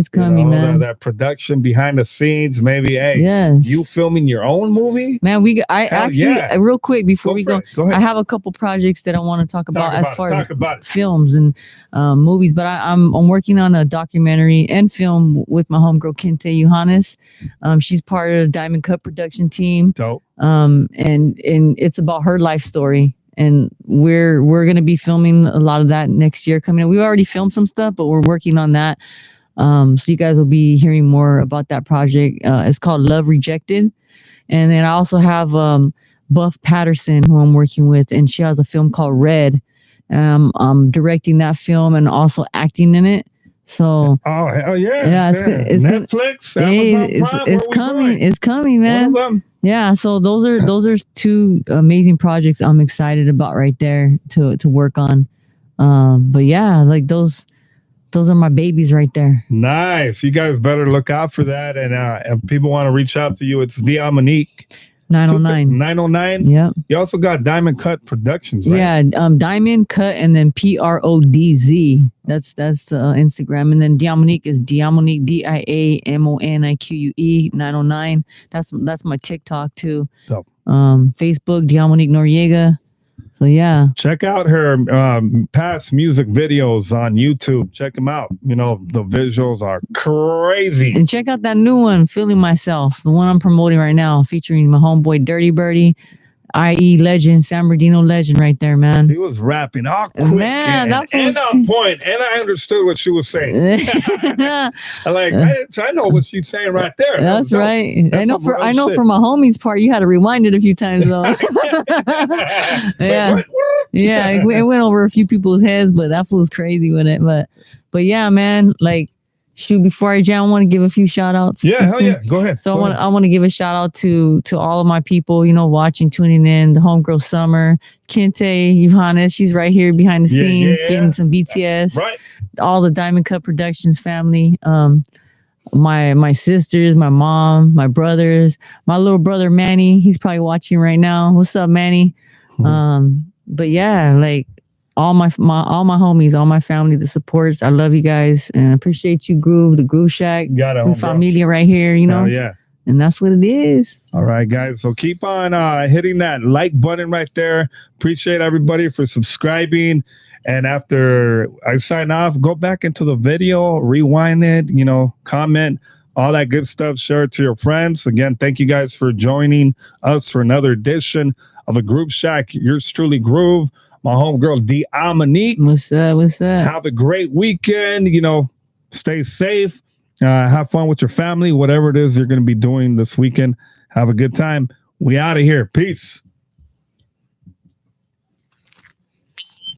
man. That production behind the scenes. Maybe, hey, yes. You filming your own movie? Man, real quick before we go ahead. I have a couple projects that I want to talk about as far as films and movies. But I'm working on a documentary and film with my homegirl Kente Johannes. She's part of the Diamond Cut production team. Dope. And it's about her life story. And we're gonna be filming a lot of that next year coming up. We've already filmed some stuff, but we're working on that. So you guys will be hearing more about that project. It's called Love Rejected. And then I also have Buff Patterson, who I'm working with, and she has a film called Red. I'm directing that film and also acting in it. So hell yeah. Yeah, it's Netflix, Amazon Prime, it's coming. It's coming, man. One of them. Yeah, so those are two amazing projects I'm excited about right there to work on. But yeah, like those are my babies right there. Nice. You guys better look out for that. And if people want to reach out to you, it's Diamonique. 909. 909. Yep. You also got Diamond Cut Productions, right? Yeah, Diamond Cut and then PRODZ. That's the Instagram. And then Diamonique is Diamonique, DIAMONIQUE 909. That's my TikTok too. Dope. Facebook Diamonique Noriega. So yeah, check out her past music videos on YouTube. Check them out. The visuals are crazy. And check out that new one, Feeling Myself, the one I'm promoting right now, featuring my homeboy Dirty Birdie, IE legend, San Bernardino legend, right there, man. He was rapping all quick man, and on point, and I understood what she was saying. I know what she's saying right there. That's right. I know for my homie's part, you had to rewind it a few times though. Yeah, yeah, it went over a few people's heads, but that fool's crazy with it. But yeah, man, like. Shoot, before I jam, I want to give a few shout outs. Yeah, hell yeah. Go ahead. So I want to give a shout out to all of my people, watching, tuning in, the homegirl Summer, Kente, Johannes, she's right here behind the scenes, getting some BTS. Right. All the Diamond Cut Productions family. My sisters, my mom, my brothers, my little brother Manny, he's probably watching right now. What's up, Manny? But yeah, like all my homies, all my family, the supports. I love you guys and I appreciate you, Groove, the Groove Shack, Got it, Familia right here, Oh, yeah. And that's what it is. All right, guys. So keep on hitting that like button right there. Appreciate everybody for subscribing. And after I sign off, go back into the video, rewind it, comment, all that good stuff. Share it to your friends. Again, thank you guys for joining us for another edition of a Groove Shack. Yours truly, Groove. My homegirl, Diamonique. What's up? What's up? Have a great weekend. Stay safe. Have fun with your family. Whatever it is you're going to be doing this weekend. Have a good time. We out of here. Peace.